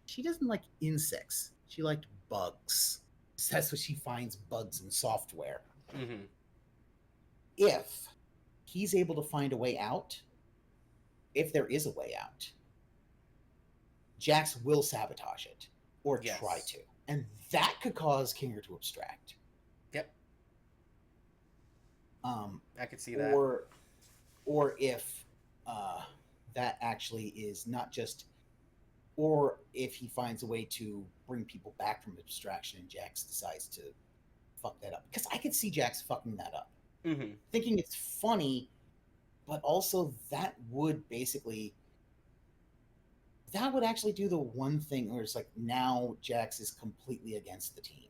She doesn't like insects. She liked bugs. That's what she finds, bugs in software. If he's able to find a way out, if there is a way out, Jax will sabotage it or try to. And that could cause Kinger to abstract. Yep. I could see that. Or if that actually is not just or if he finds a way to bring people back from abstraction and Jax decides to fuck that up. Because I could see Jax fucking that up. Mm-hmm. Thinking it's funny, but also that would actually do the one thing where it's like now Jax is completely against the team.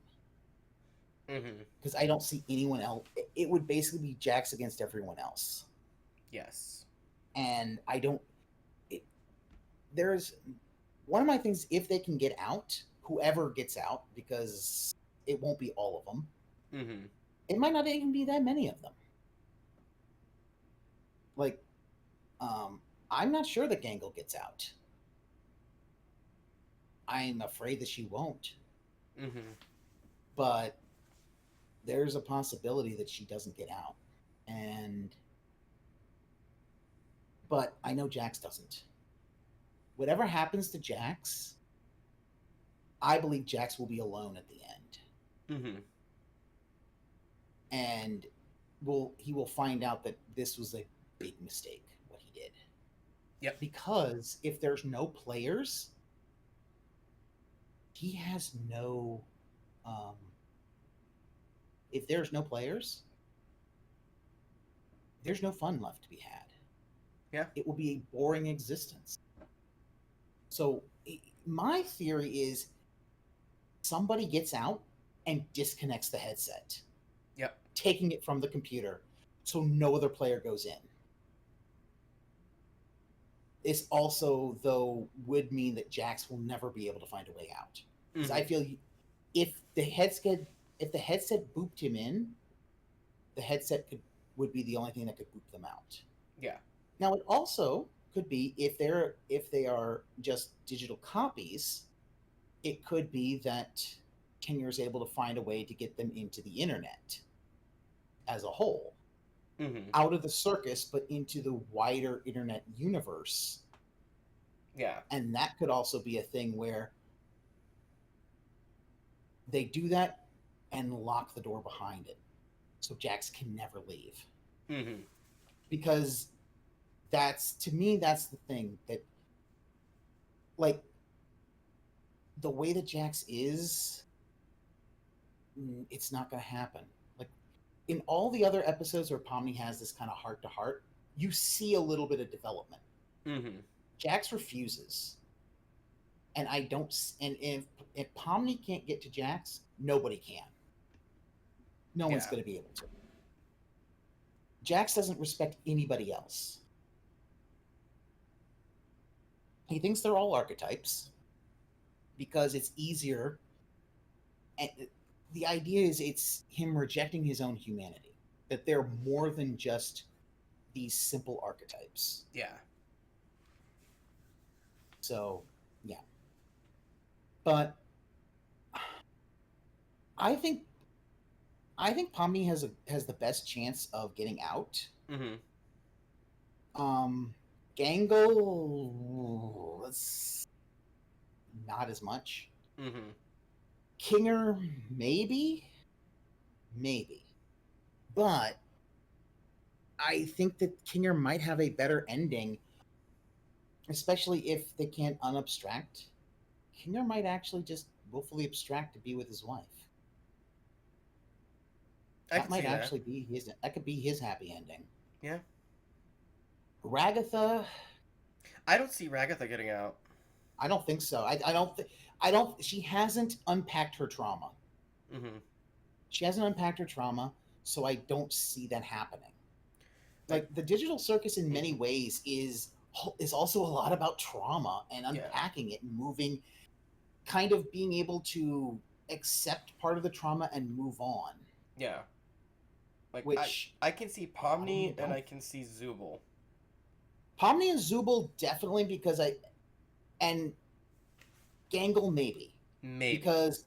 Mm-hmm. Because I don't see anyone else. It would basically be Jax against everyone else. Yes. And I don't. There's one of my things, if they can get out, whoever gets out, because it won't be all of them. Mm-hmm. It might not even be that many of them. Like, I'm not sure that Gangle gets out. I'm afraid that she won't. Mm-hmm. But there's a possibility that she doesn't get out. But I know Jax doesn't. Whatever happens to Jax, I believe Jax will be alone at the end. Mm-hmm. And he will find out that this was a big mistake, what he did. Yep. Because if there's no players, he has no if there's no players, there's no fun left to be had. Yeah. It will be a boring existence. So my theory is somebody gets out and disconnects the headset. Yep. Taking it from the computer so no other player goes in. This also, though, would mean that Jax will never be able to find a way out. Because I feel if the headset booped him in, the headset would be the only thing that could boop them out. Yeah. Now it also could be if they are just digital copies, it could be that Kinger is able to find a way to get them into the internet as a whole. Mm-hmm. Out of the circus, but into the wider internet universe. Yeah. And that could also be a thing where they do that and lock the door behind it. So Jax can never leave. Mm-hmm. Because to me, that's the thing that, like, the way that Jax is, it's not going to happen. Like, in all the other episodes where Pomni has this kind of heart-to-heart, you see a little bit of development. Mm-hmm. Jax refuses. And if Pomni can't get to Jax, nobody can. No one's going to be able to. Jax doesn't respect anybody else. He thinks they're all archetypes because it's easier. And the idea is it's him rejecting his own humanity, that they're more than just these simple archetypes. Yeah. So, yeah. But I think Pomni has the best chance of getting out. Mm-hmm. Gangle, not as much. Mm-hmm. Kinger, maybe, but I think that Kinger might have a better ending, especially if they can't unabstract. Kinger might actually just willfully abstract to be with his wife. That might actually be that could be his happy ending. Yeah. Ragatha, I don't see Ragatha getting out. I don't think so. She hasn't unpacked her trauma. Mm-hmm. She hasn't unpacked her trauma, so I don't see that happening. Like, the digital circus in many ways is also a lot about trauma and unpacking it and moving, kind of being able to accept part of the trauma and move on. Yeah. Like, which I can see Pomni and I can see Zubul. Pomni and Zubul definitely, and Gangle maybe. Because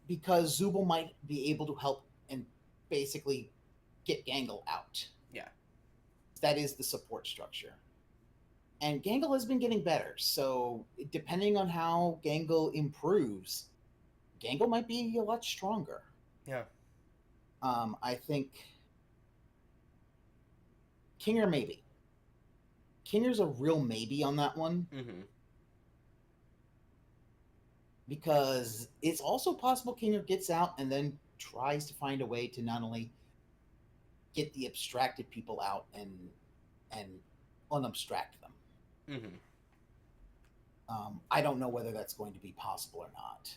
Zubul might be able to help and basically get Gangle out. Yeah. That is the support structure. And Gangle has been getting better, so depending on how Gangle improves, Gangle might be a lot stronger. Yeah. I think Kinger maybe. Kinger's a real maybe on that one. Mm-hmm. because it's also possible Kingner gets out and then tries to find a way to not only get the abstracted people out and unabstract them. Mm-hmm. I don't know whether that's going to be possible or not.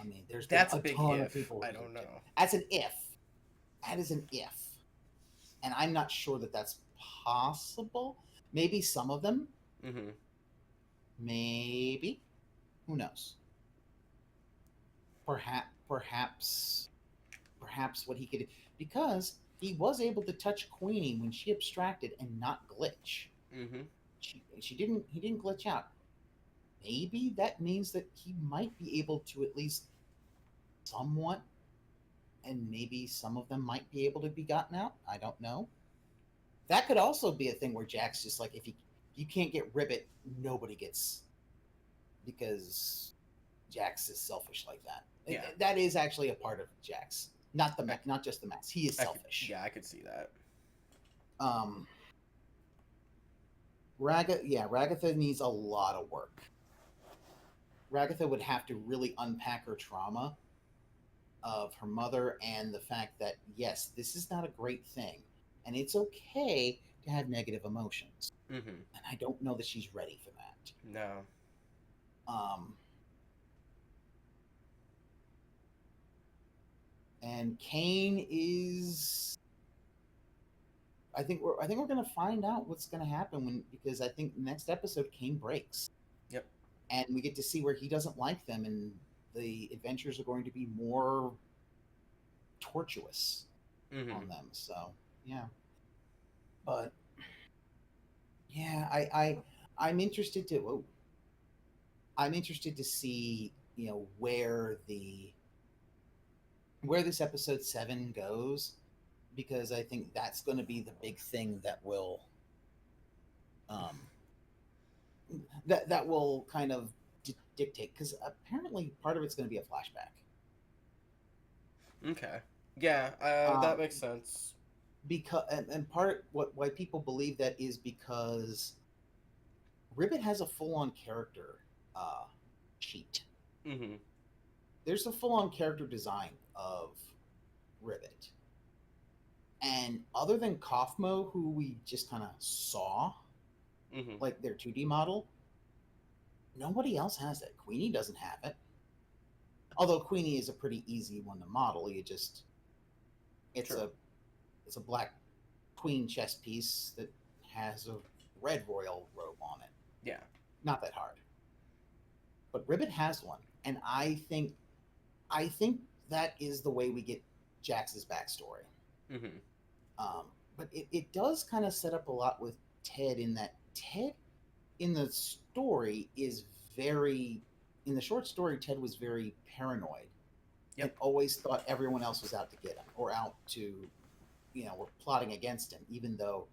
I mean, there's been That's a a big ton if. of people. I don't know. That's an if. That is an if, and I'm not sure that that's possible. Maybe some of them. Mm-hmm. Maybe. Who knows? Perhaps what he could, because he was able to touch Queenie when she abstracted and not glitch. Mm-hmm. She didn't. He didn't glitch out. Maybe that means that he might be able to at least somewhat, and maybe some of them might be able to be gotten out. I don't know. That could also be a thing where Jack's just like, if you can't get Ribbit, nobody gets, because Jax is selfish like that. Yeah. That is actually a part of Jax, not just the mask. He is selfish. I could see that. Ragatha needs a lot of work. Ragatha would have to really unpack her trauma of her mother and the fact that, yes, this is not a great thing, and it's okay to have negative emotions. Mm-hmm. And I don't know that she's ready for that. No. And Kane is. I think we're going to find out what's going to happen because I think next episode Kane breaks. Yep. And we get to see where he doesn't like them, and the adventures are going to be more tortuous on them. So yeah, but yeah, I'm interested to. I'm interested to see, where this episode 7 goes, because I think that's going to be the big thing that will that will kind of dictate, because apparently part of it's going to be a flashback. Okay. Yeah, that makes sense. Because and part why people believe that is because Ribbit has a full-on character sheet. Mm-hmm. There's a full-on character design of Ribbit. And other than Kaufmo, who we just kind of saw, like their 2D model, nobody else has it. Queenie doesn't have it. Although Queenie is a pretty easy one to model. It's a black queen chess piece that has a red royal robe on it. Yeah. Not that hard. But Ribbit has one, and I think that is the way we get Jax's backstory. Mm-hmm. But it does kind of set up a lot with Ted, in that Ted in the story is very, in the short story, Ted was very paranoid. Yep. And always thought everyone else was out to get him, or out to, were plotting against him, even though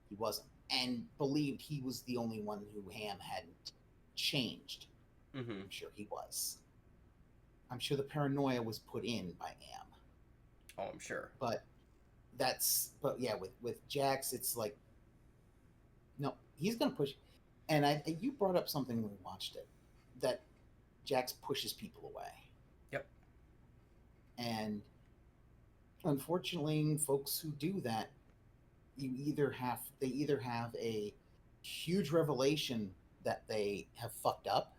he wasn't. And believed he was the only one who Ham hadn't changed. Mm-hmm. I'm sure he was. I'm sure the paranoia was put in by Am. Oh, I'm sure. But yeah, with Jax, it's like, no, he's gonna push. And you brought up something when we watched it, that Jax pushes people away. Yep. And unfortunately, folks who do that, they either have a huge revelation that they have fucked up.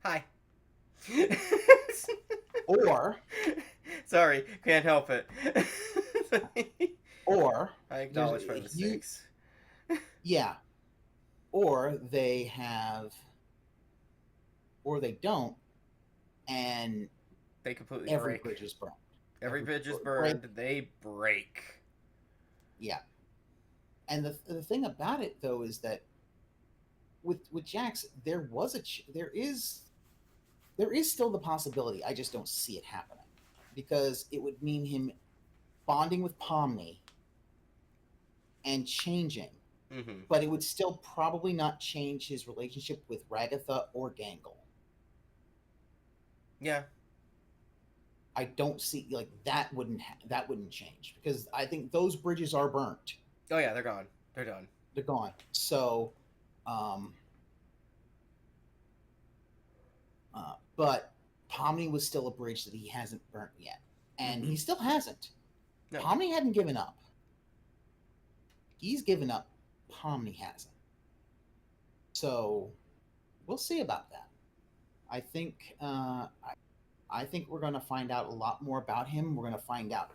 Hi. Or sorry, can't help it. Or I acknowledge my mistakes. Yeah. Or they don't, and they completely every break. bridge is burned. Every bridge is burned. They break. Yeah. And the thing about it, though, is that with Jax, there is still the possibility. I just don't see it happening, because it would mean him bonding with Pomni and changing, but it would still probably not change his relationship with Ragatha or Gangle. Yeah. I don't see, like, that wouldn't change, because I think those bridges are burnt. Oh yeah, they're gone. They're done. They're gone. So, but Pomni was still a bridge that he hasn't burnt yet. And Mm-hmm. he still hasn't. No. Pomni hadn't given up. He's given up. Pomni hasn't. So we'll see about that. I think I think we're going to find out a lot more about him. We're going to find out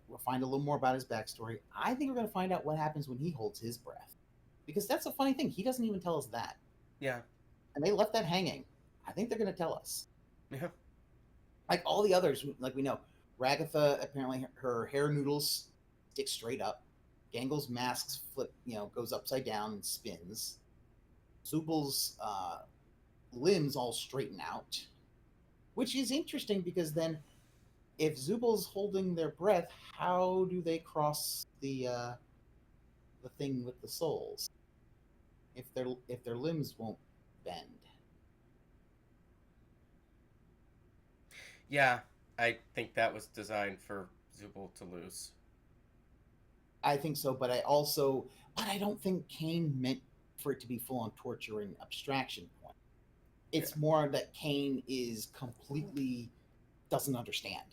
we'll find a little more about his backstory. I think we're going to find out what happens when he holds his breath, because that's a funny thing. He doesn't even tell us that, Yeah. and they left that hanging. I think they're going to tell us. Yeah. Like all the others, like we know, Ragatha apparently her hair noodles stick straight up. Gangle's masks flip, goes upside down and spins. Zubal's limbs all straighten out, which is interesting because then, if Zubal's holding their breath, how do they cross the thing with the souls? If their limbs won't bend. Yeah, I think that was designed for Zubul to lose. I think so, but I don't think Kane meant for it to be full on torture and abstraction point. It's more that Kane is completely doesn't understand.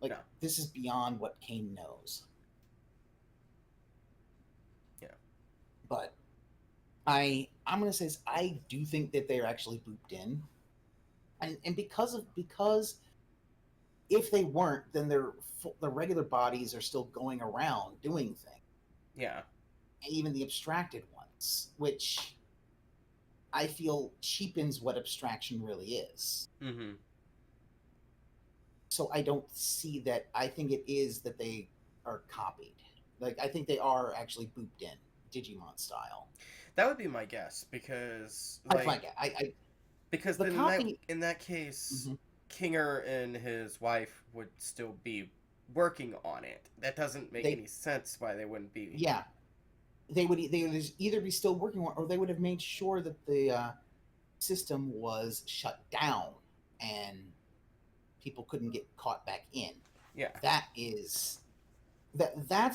Like, No. this is beyond what Kane knows. Yeah. But I'm gonna say this, I do think that they're actually looped in, and because if they weren't, then their regular bodies are still going around doing things. Yeah. And even the abstracted ones, which I feel cheapens what abstraction really is. Mm-hmm. So I don't see that. I think it is that they are copied. Like, I think they are actually booped in, Digimon style. That would be my guess, because because the then copy in that case, mm-hmm. Kinger and his wife would still be working on it. That doesn't make any sense why they wouldn't be. Yeah, they would either be still working on it, or they would have made sure that the system was shut down and people couldn't get caught back in. Yeah, that's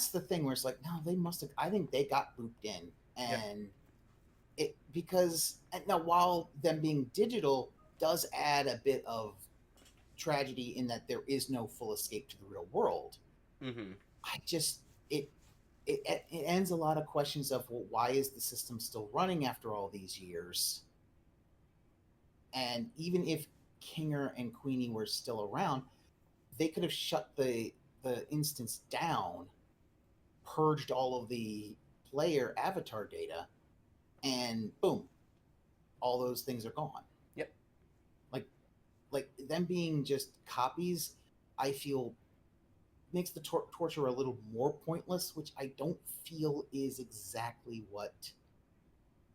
the thing where it's like, no, they must have. I think they got booped in, and it because now, while them being digital does add a bit of tragedy in that there is no full escape to the real world. Mm-hmm. It ends a lot of questions of, well, why is the system still running after all these years? And even if Kinger and Queenie were still around, they could have shut the instance down, purged all of the player avatar data, and boom, all those things are gone. Yep. Like them being just copies, I feel makes the torture a little more pointless, which I don't feel is exactly what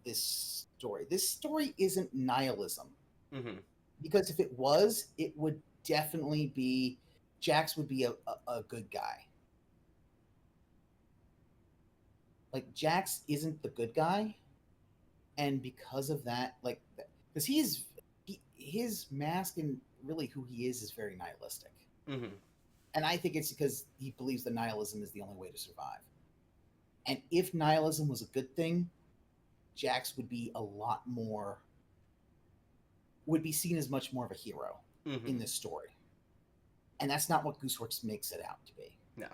this story isn't nihilism. Mm-hmm. Because if it was, it would definitely be Jax would be a good guy. Like, Jax isn't the good guy, and because of that, like, because his mask and really who he is very nihilistic. Mm-hmm. And I think it's because he believes that nihilism is the only way to survive. And if nihilism was a good thing, Jax would be seen as much more of a hero in this story. And that's not what Gooseworks makes it out to be. No.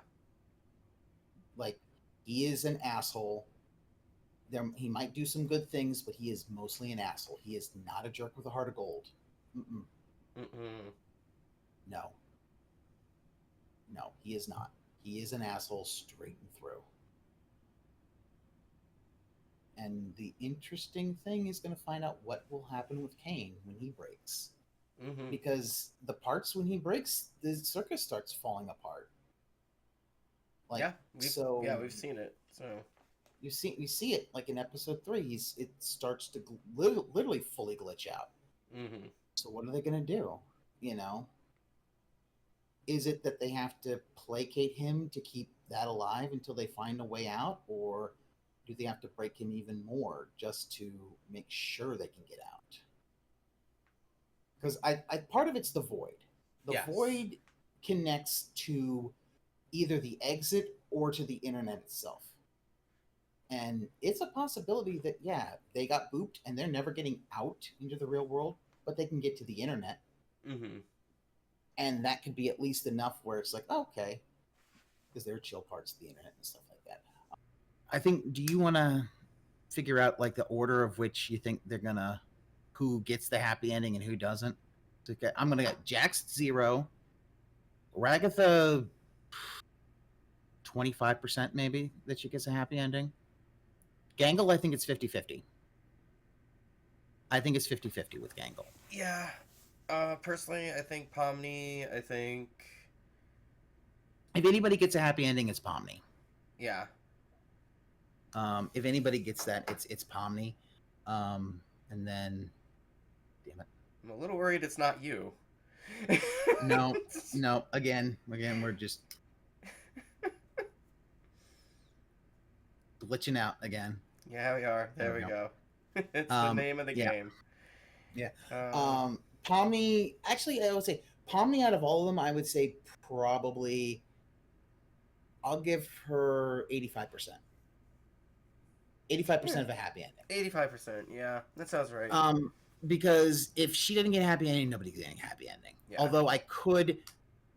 Like, he is an asshole. He might do some good things, but he is mostly an asshole. He is not a jerk with a heart of gold. Mm-mm. Mm-mm. No, he is not. He is an asshole straight and through. And the interesting thing is going to find out what will happen with Kane when he breaks. Mm-hmm. Because the parts when he breaks, the circus starts falling apart. We've seen it. So you see it like in episode 3. It starts to literally fully glitch out. Mm-hmm. So what are they going to do? Is it that they have to placate him to keep that alive until they find a way out, or do they have to break him even more just to make sure they can get out? Because I part of it's the void. The void connects to either the exit or to the internet itself. And it's a possibility that, they got booped and they're never getting out into the real world, but they can get to the internet. Mm-hmm. And that could be at least enough where it's like, okay, because there are chill parts of the internet and stuff like that. I think, do you want to figure out like the order of which you think they're gonna, who gets the happy ending and who doesn't? Okay, I'm gonna get Jax 0, Ragatha 25% maybe that she gets a happy ending. Gangle, I think it's 50-50. I think it's 50-50 with Gangle. Yeah. Personally, I think Pomni. I think. If anybody gets a happy ending, it's Pomni. Yeah. If anybody gets that, it's Pomni. And then, damn it. I'm a little worried it's not you. No. Again, we're just glitching out again. Yeah, we are. There we go. It's the name of the yeah. game. Yeah. Pomni, actually, I would say Pomni out of all of them, I would say probably I'll give her 85%. 85% of a happy ending. 85%, yeah. That sounds right. Because if she didn't get a happy ending, nobody's getting a happy ending. Yeah. Although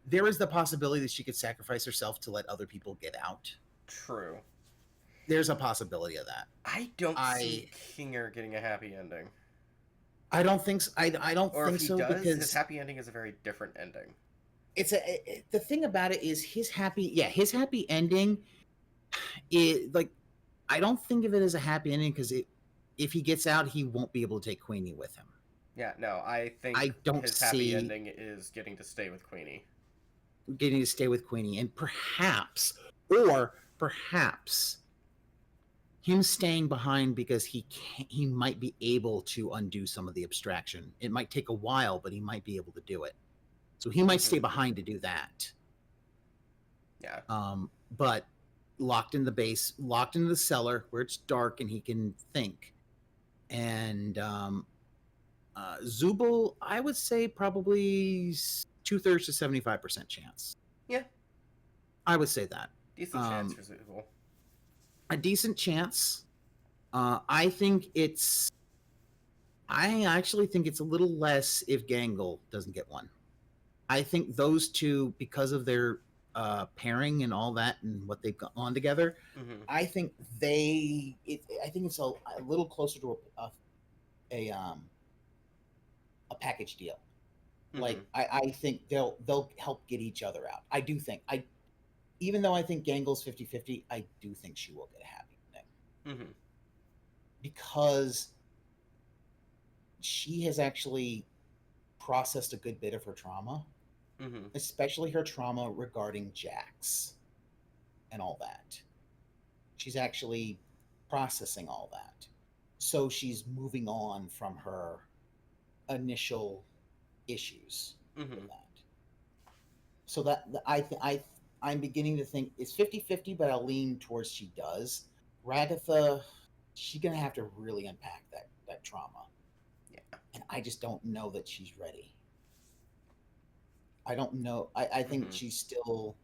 there is the possibility that she could sacrifice herself to let other people get out. True. There's a possibility of that. I don't see Kinger getting a happy ending. I don't think so. I don't or think if he so does, because his happy ending is a very different ending. The thing about it is his happy ending is like, I don't think of it as a happy ending because if he gets out, he won't be able to take Queenie with him. Yeah, no, I think his happy ending is getting to stay with Queenie. Getting to stay with Queenie, and perhaps him staying behind because he might be able to undo some of the abstraction. It might take a while, but he might be able to do it. So he might stay behind to do that. Yeah. But locked in the base, locked in the cellar where it's dark and he can think. And Zubul, I would say probably 2/3 to 75% chance. Yeah. I would say that. Decent chance for Zubul. A decent chance. I actually think it's a little less if Gangle doesn't get one. I think those two, because of their pairing and all that and what they've got on together, I think I think it's a little closer to a package deal. Like I think they'll help get each other out. I do think even though I think Gangle's 50-50, I do think she will get a happy ending. Because she has actually processed a good bit of her trauma, especially her trauma regarding Jax and all that. She's actually processing all that. So she's moving on from her initial issues with that. So that I'm beginning to think it's 50-50, but I'll lean towards she does. Ragatha, she's going to have to really unpack that trauma. Yeah. And I just don't know that she's ready. I don't know. I think she's still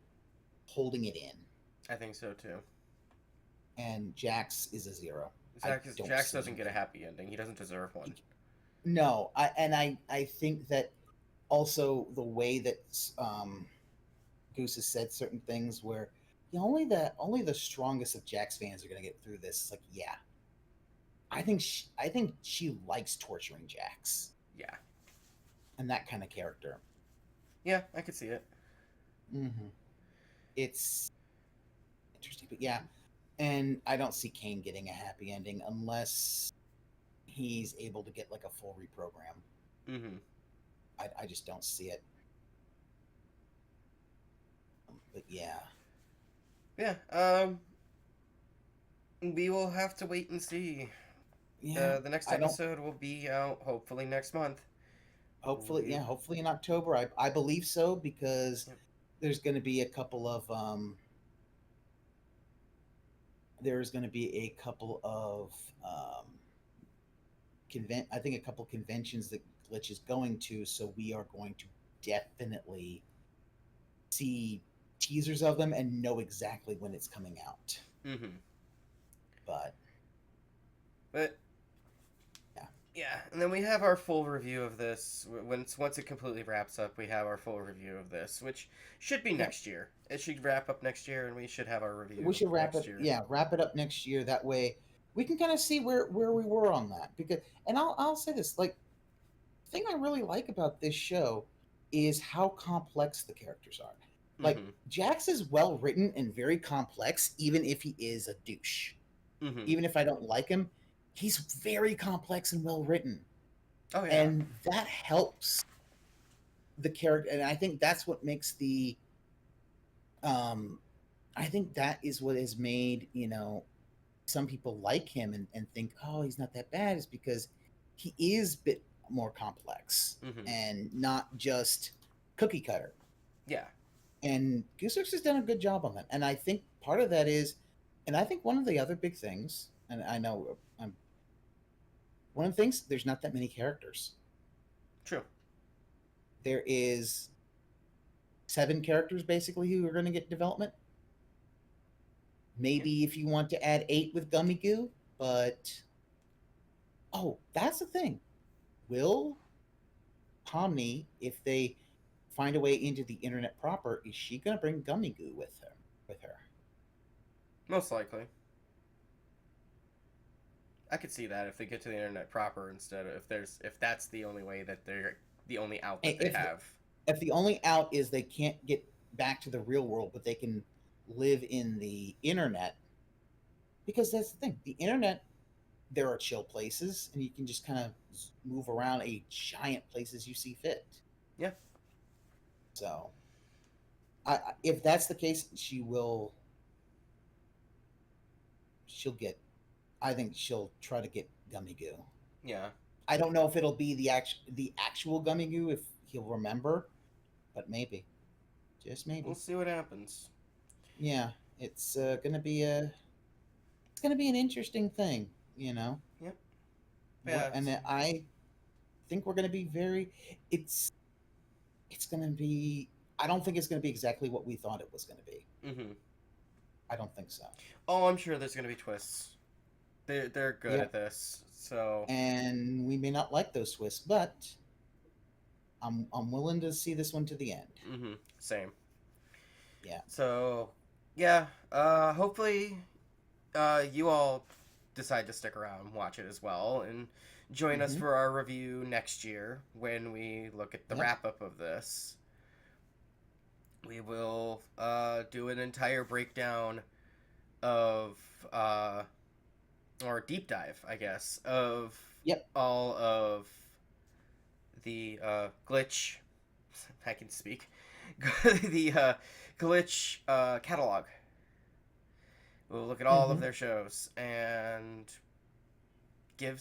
holding it in. I think so too. And Jax is a 0. Jax doesn't get a happy ending. He doesn't deserve one. No, I think that also the way that Goose has said certain things where only the strongest of Jax fans are going to get through this. It's like, yeah, I think she likes torturing Jax. Yeah, and that kind of character. Yeah, I could see it. It's interesting, but yeah, and I don't see Kane getting a happy ending unless he's able to get like a full reprogram. I just don't see it. But yeah. We will have to wait and see. Yeah, the next episode will be out hopefully next month. Hopefully in October. I believe so, because there's going to be a couple of I think a couple conventions that Glitch is going to, so we are going to definitely see teasers of them and know exactly when it's coming out. But yeah, Yeah, and then we have our full review of this. Once it completely wraps up, we have our full review of this, which should be Yeah, next year. It should wrap up next year, and we should have our we review should wrap next it. year. Yeah, wrap it up next year. That way, we can kind of see where we were on that. Because, and I'll say this, like, the thing I really like about this show is how complex the characters are. Like, Mm-hmm. Jax is well written and very complex, even if he is a douche. Mm-hmm. Even if I don't like him, he's very complex and well written, Oh yeah. and that helps the character. And I think that's what makes the um I think that is what has made, some people like him and think, oh, he's not that bad, is because he is a bit more complex Mm-hmm. and not just cookie cutter. Yeah. And Gooseworks has done a good job on that. And I think part of that is, and I think one of the other big things, and I know one of the things, there's not that many characters. True. There is 7 characters basically who are going to get development. Maybe if you want to add 8 with Gummy Goo, but that's the thing. Will Pomni, if they find a way into the internet proper, is she going to bring Gummy Goo with her? Most likely. I could see that if they get to the internet proper instead of if that's the only way that they're the only out that they have. If the only out is they can't get back to the real world, but they can live in the internet, because that's the thing. The internet, there are chill places, and you can just kind of move around a giant places you see fit. Yeah. So, if that's the case, she'll get. I think she'll try to get Gummy Goo. Yeah. I don't know if it'll be the actual Gummy Goo, if he'll remember, but maybe, just maybe. We'll see what happens. Yeah, it's gonna be an interesting thing, Yep. Yeah, and I think we're gonna be it's gonna be. I don't think it's gonna be exactly what we thought it was gonna be. Mm-hmm. I don't think so. Oh, I'm sure there's gonna be twists. They're good at this, so. And we may not like those twists, but I'm willing to see this one to the end. Mm-hmm. Same. Yeah. So, yeah. Hopefully, you all decide to stick around and watch it as well, and join us for our review next year when we look at the wrap up of this. We will do an entire breakdown of or deep dive, I guess, of all of the glitch. I can speak. The glitch catalog. We'll look at all of their shows and give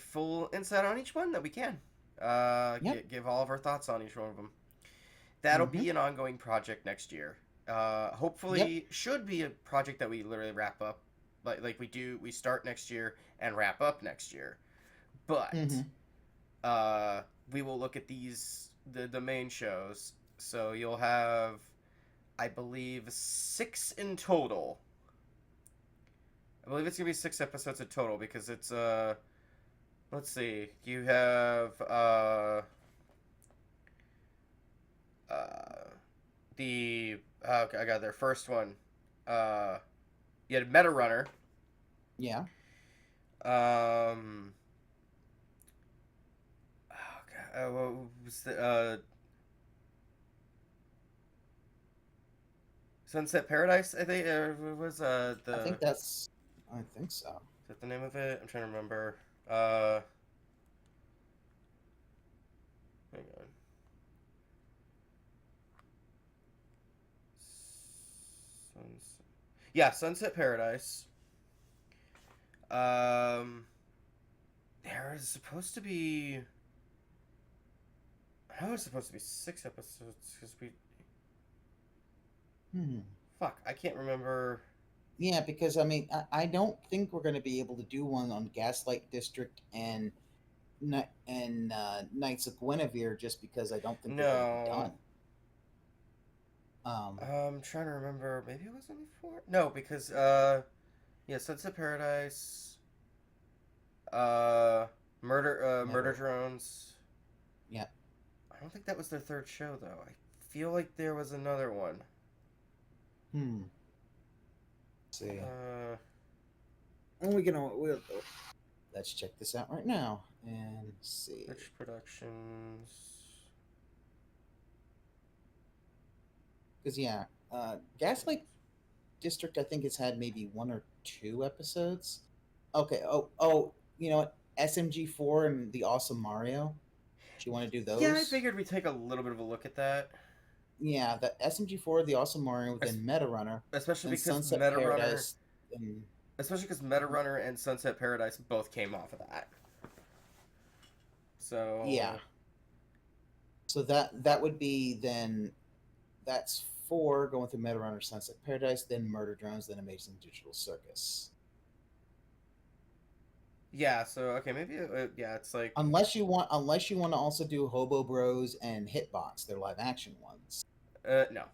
full insight on each one that we can. Give all of our thoughts on each one of them. That'll be an ongoing project next year. Hopefully, should be a project that we literally wrap up, like we start next year and wrap up next year. But we will look at the main shows. So you'll have, I believe, 6 in total. I believe it's gonna be 6 episodes in total because it's let's see, you have I got their first one. You had Meta Runner. Yeah. Oh God, what was the Sunset Paradise? I think was the. I think so. Is that the name of it? I'm trying to remember. Hang on. Sunset Paradise. There is supposed to be. I know it's supposed to be 6 episodes because we. Fuck, I can't remember. Yeah, because I mean, I don't think we're going to be able to do one on Gaslight District and Knights of Guinevere, just because I don't think they're done. I'm trying to remember. Maybe it was only 4. No, because Sunset Paradise. Murder Drones. Yeah. I don't think that was their third show though. I feel like there was another one. Let's see. Uh, Let's check this out right now and see. Rich Productions. Because Gaslight District, I think, has had maybe 1 or 2 episodes. Okay. Oh, you know what? SMG4 and the Awesome Mario. Do you want to do those? Yeah, I figured we'd take a little bit of a look at that. Yeah, the SMG4, the Awesome Mario, then Meta Runner, Especially and because Sunset Meta Runner. Paradise. And Especially because Meta Runner and Sunset Paradise both came off of that. So yeah. So that would be then. That's 4 going through Meta Runner, Sunset Paradise, then Murder Drones, then Amazing Digital Circus. Yeah. So okay, maybe it's like Unless you want to also do Hobo Bros and Hitbox, they're live action ones. no.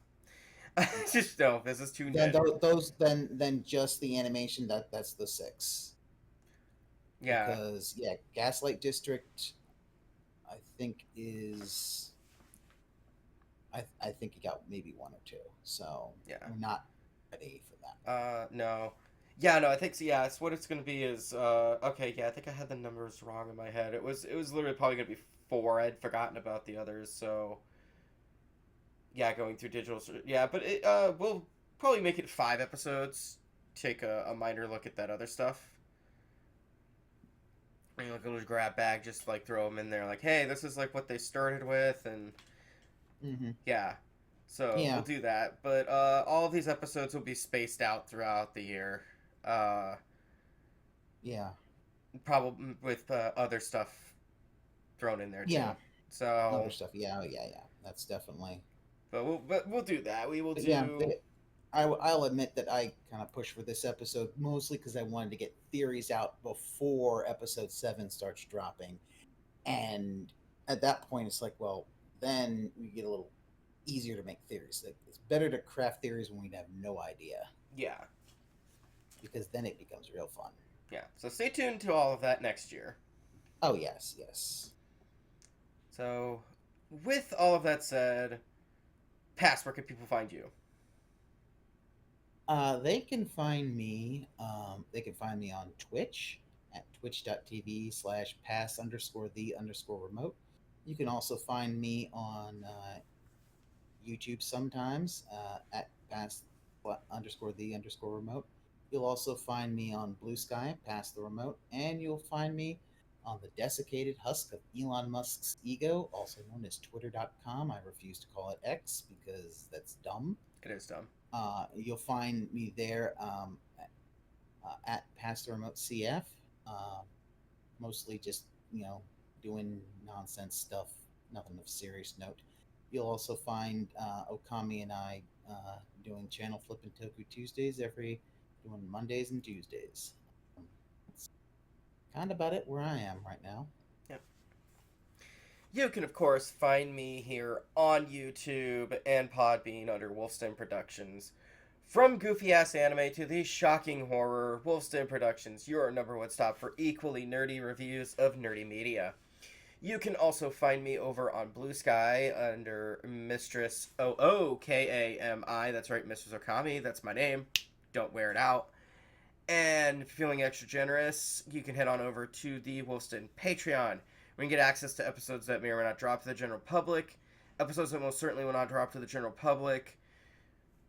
Just no. This is Tooned Then In. those then just the animation that's the 6. Yeah. Because Gaslight District, I think is. I think you got maybe 1 or 2, so Yeah. we're not ready for that. No. Yeah, no, I think so. Yeah, it's what it's gonna be is okay. Yeah, I think I had the numbers wrong in my head. It was literally probably gonna be 4. I'd forgotten about the others, so yeah, going through digital. Yeah, but we'll probably make it 5 episodes. Take a minor look at that other stuff. And like a little grab bag, just like throw them in there. Like, hey, this is like what they started with, and yeah. So we'll do that. But all of these episodes will be spaced out throughout the year. Yeah. Probably with other stuff thrown in there too. Yeah. So Other stuff. Yeah. That's definitely. But we'll do that. We will do. Yeah. I'll admit that I kind of pushed for this episode mostly because I wanted to get theories out before episode 7 starts dropping, and at that point it's like, well, then we get a little easier to make theories. Like, it's better to craft theories when we have no idea. Yeah. Because then it becomes real fun. Yeah. So stay tuned to all of that next year. Oh yes. So, with all of that said, Pass, where can people find you? They can find me. They can find me on Twitch at twitch.tv/pass_the_remote. You can also find me on YouTube sometimes at pass_the_remote. You'll also find me on Blue Sky, Pass the Remote, and you'll find me on the desiccated husk of Elon Musk's ego, also known as Twitter.com. I refuse to call it X because that's dumb. It is dumb. You'll find me there at Pass the Remote CF, mostly just doing nonsense stuff, nothing of serious note. You'll also find Ookami and I doing Channel Flip and Toku Tuesdays doing Mondays and Tuesdays. That's kind of about it where I am right now. Yep. You can, of course, find me here on YouTube and Podbean under Wolfston Productions. From goofy-ass anime to the shocking horror, Wolfston Productions, your #1 stop for equally nerdy reviews of nerdy media. You can also find me over on Blue Sky under Mistress Ookami. That's right, Mistress Ookami. That's my name. Don't wear it out. And if you're feeling extra generous, you can head on over to the Wolfston Patreon. We can get access to episodes that may or may not drop to the general public, episodes that most certainly will not drop to the general public,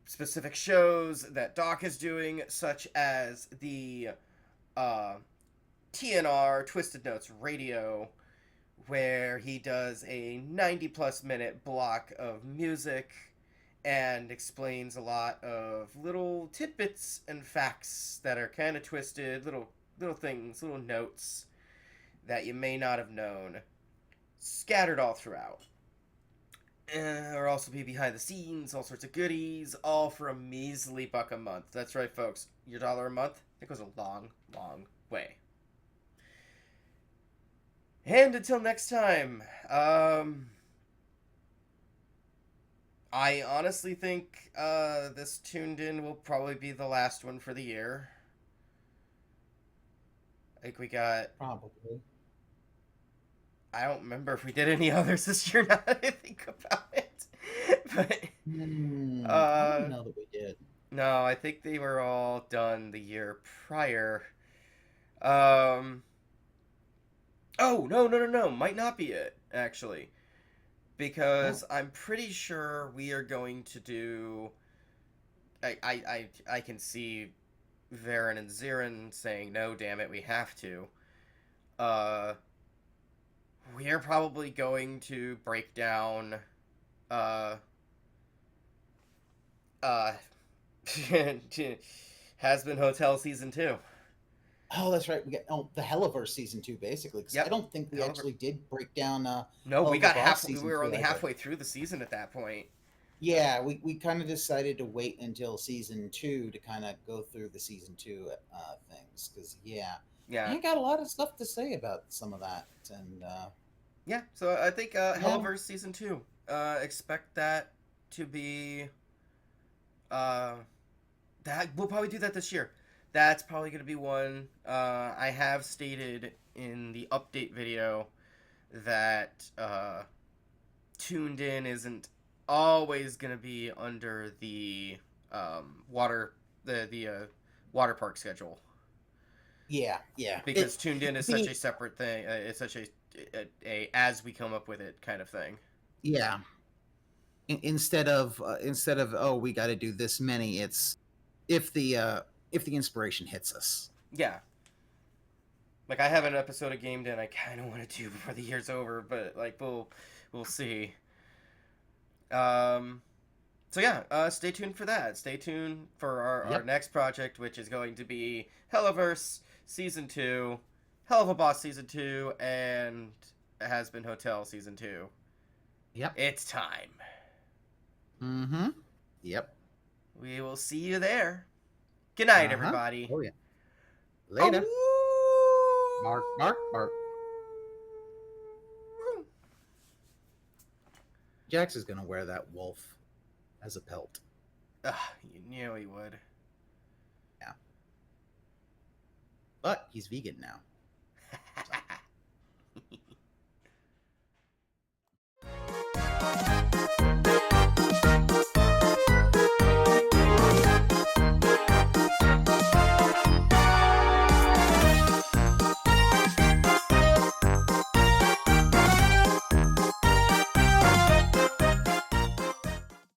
specific shows that Doc is doing, such as the TNR Twisted Notes Radio, where he does a 90-plus minute block of music and explains a lot of little tidbits and facts that are kind of twisted, little things, little notes that you may not have known, scattered all throughout. Or also be behind the scenes, all sorts of goodies, all for a measly $1 a month. That's right, folks. Your $1 a month, it goes a long, long way. And until next time, I honestly think this Tooned In will probably be the last one for the year. I think we got... Probably. I don't remember if we did any others this year. Now that I think about it, but I don't know that we did. no, I think they were all done the year prior. Um. Oh, no. Might not be it, actually. Because I'm pretty sure we are going to do. I can see Varren and Xeiren saying, no, damn it, we have to. Uh. We are probably going to break down. Uh. Uh. Has Been Hotel Season 2. Oh, that's right. We got the Helliverse season 2, basically. Because Yep. I don't think we Helliverse. actually did break down. No, we Helluva got Boss halfway. We season were 2 only either. halfway through the season at that point. Yeah, we kind of decided to wait until season 2 to kind of go through the season 2 things. Because, Yeah. I got a lot of stuff to say about some of that. And Yeah, so I think Helliverse Season 2. Expect that to be... that we'll probably do that this year. That's probably going to be one. I have stated in the update video that Tooned In isn't always going to be under the water park schedule. yeah. Because Tooned In is such a separate thing. It's such a as we come up with it kind of thing. Yeah. Instead of oh, we got to do this many, it's if the inspiration hits us. Yeah. Like, I have an episode of Gamed In I kind of want to do before the year's over, but like we'll see. So yeah, stay tuned for that. Stay tuned for our next project, which is going to be Helliverse Season 2, Helluva Boss Season 2, and Has Been Hotel Season 2. Yep. It's time. Mm-hmm. Yep. We will see you there. Good night, everybody. Oh, yeah. Later. Oh. Mark, Mark, Mark. Jax is going to wear that wolf as a pelt. You knew he would. Yeah. But he's vegan now.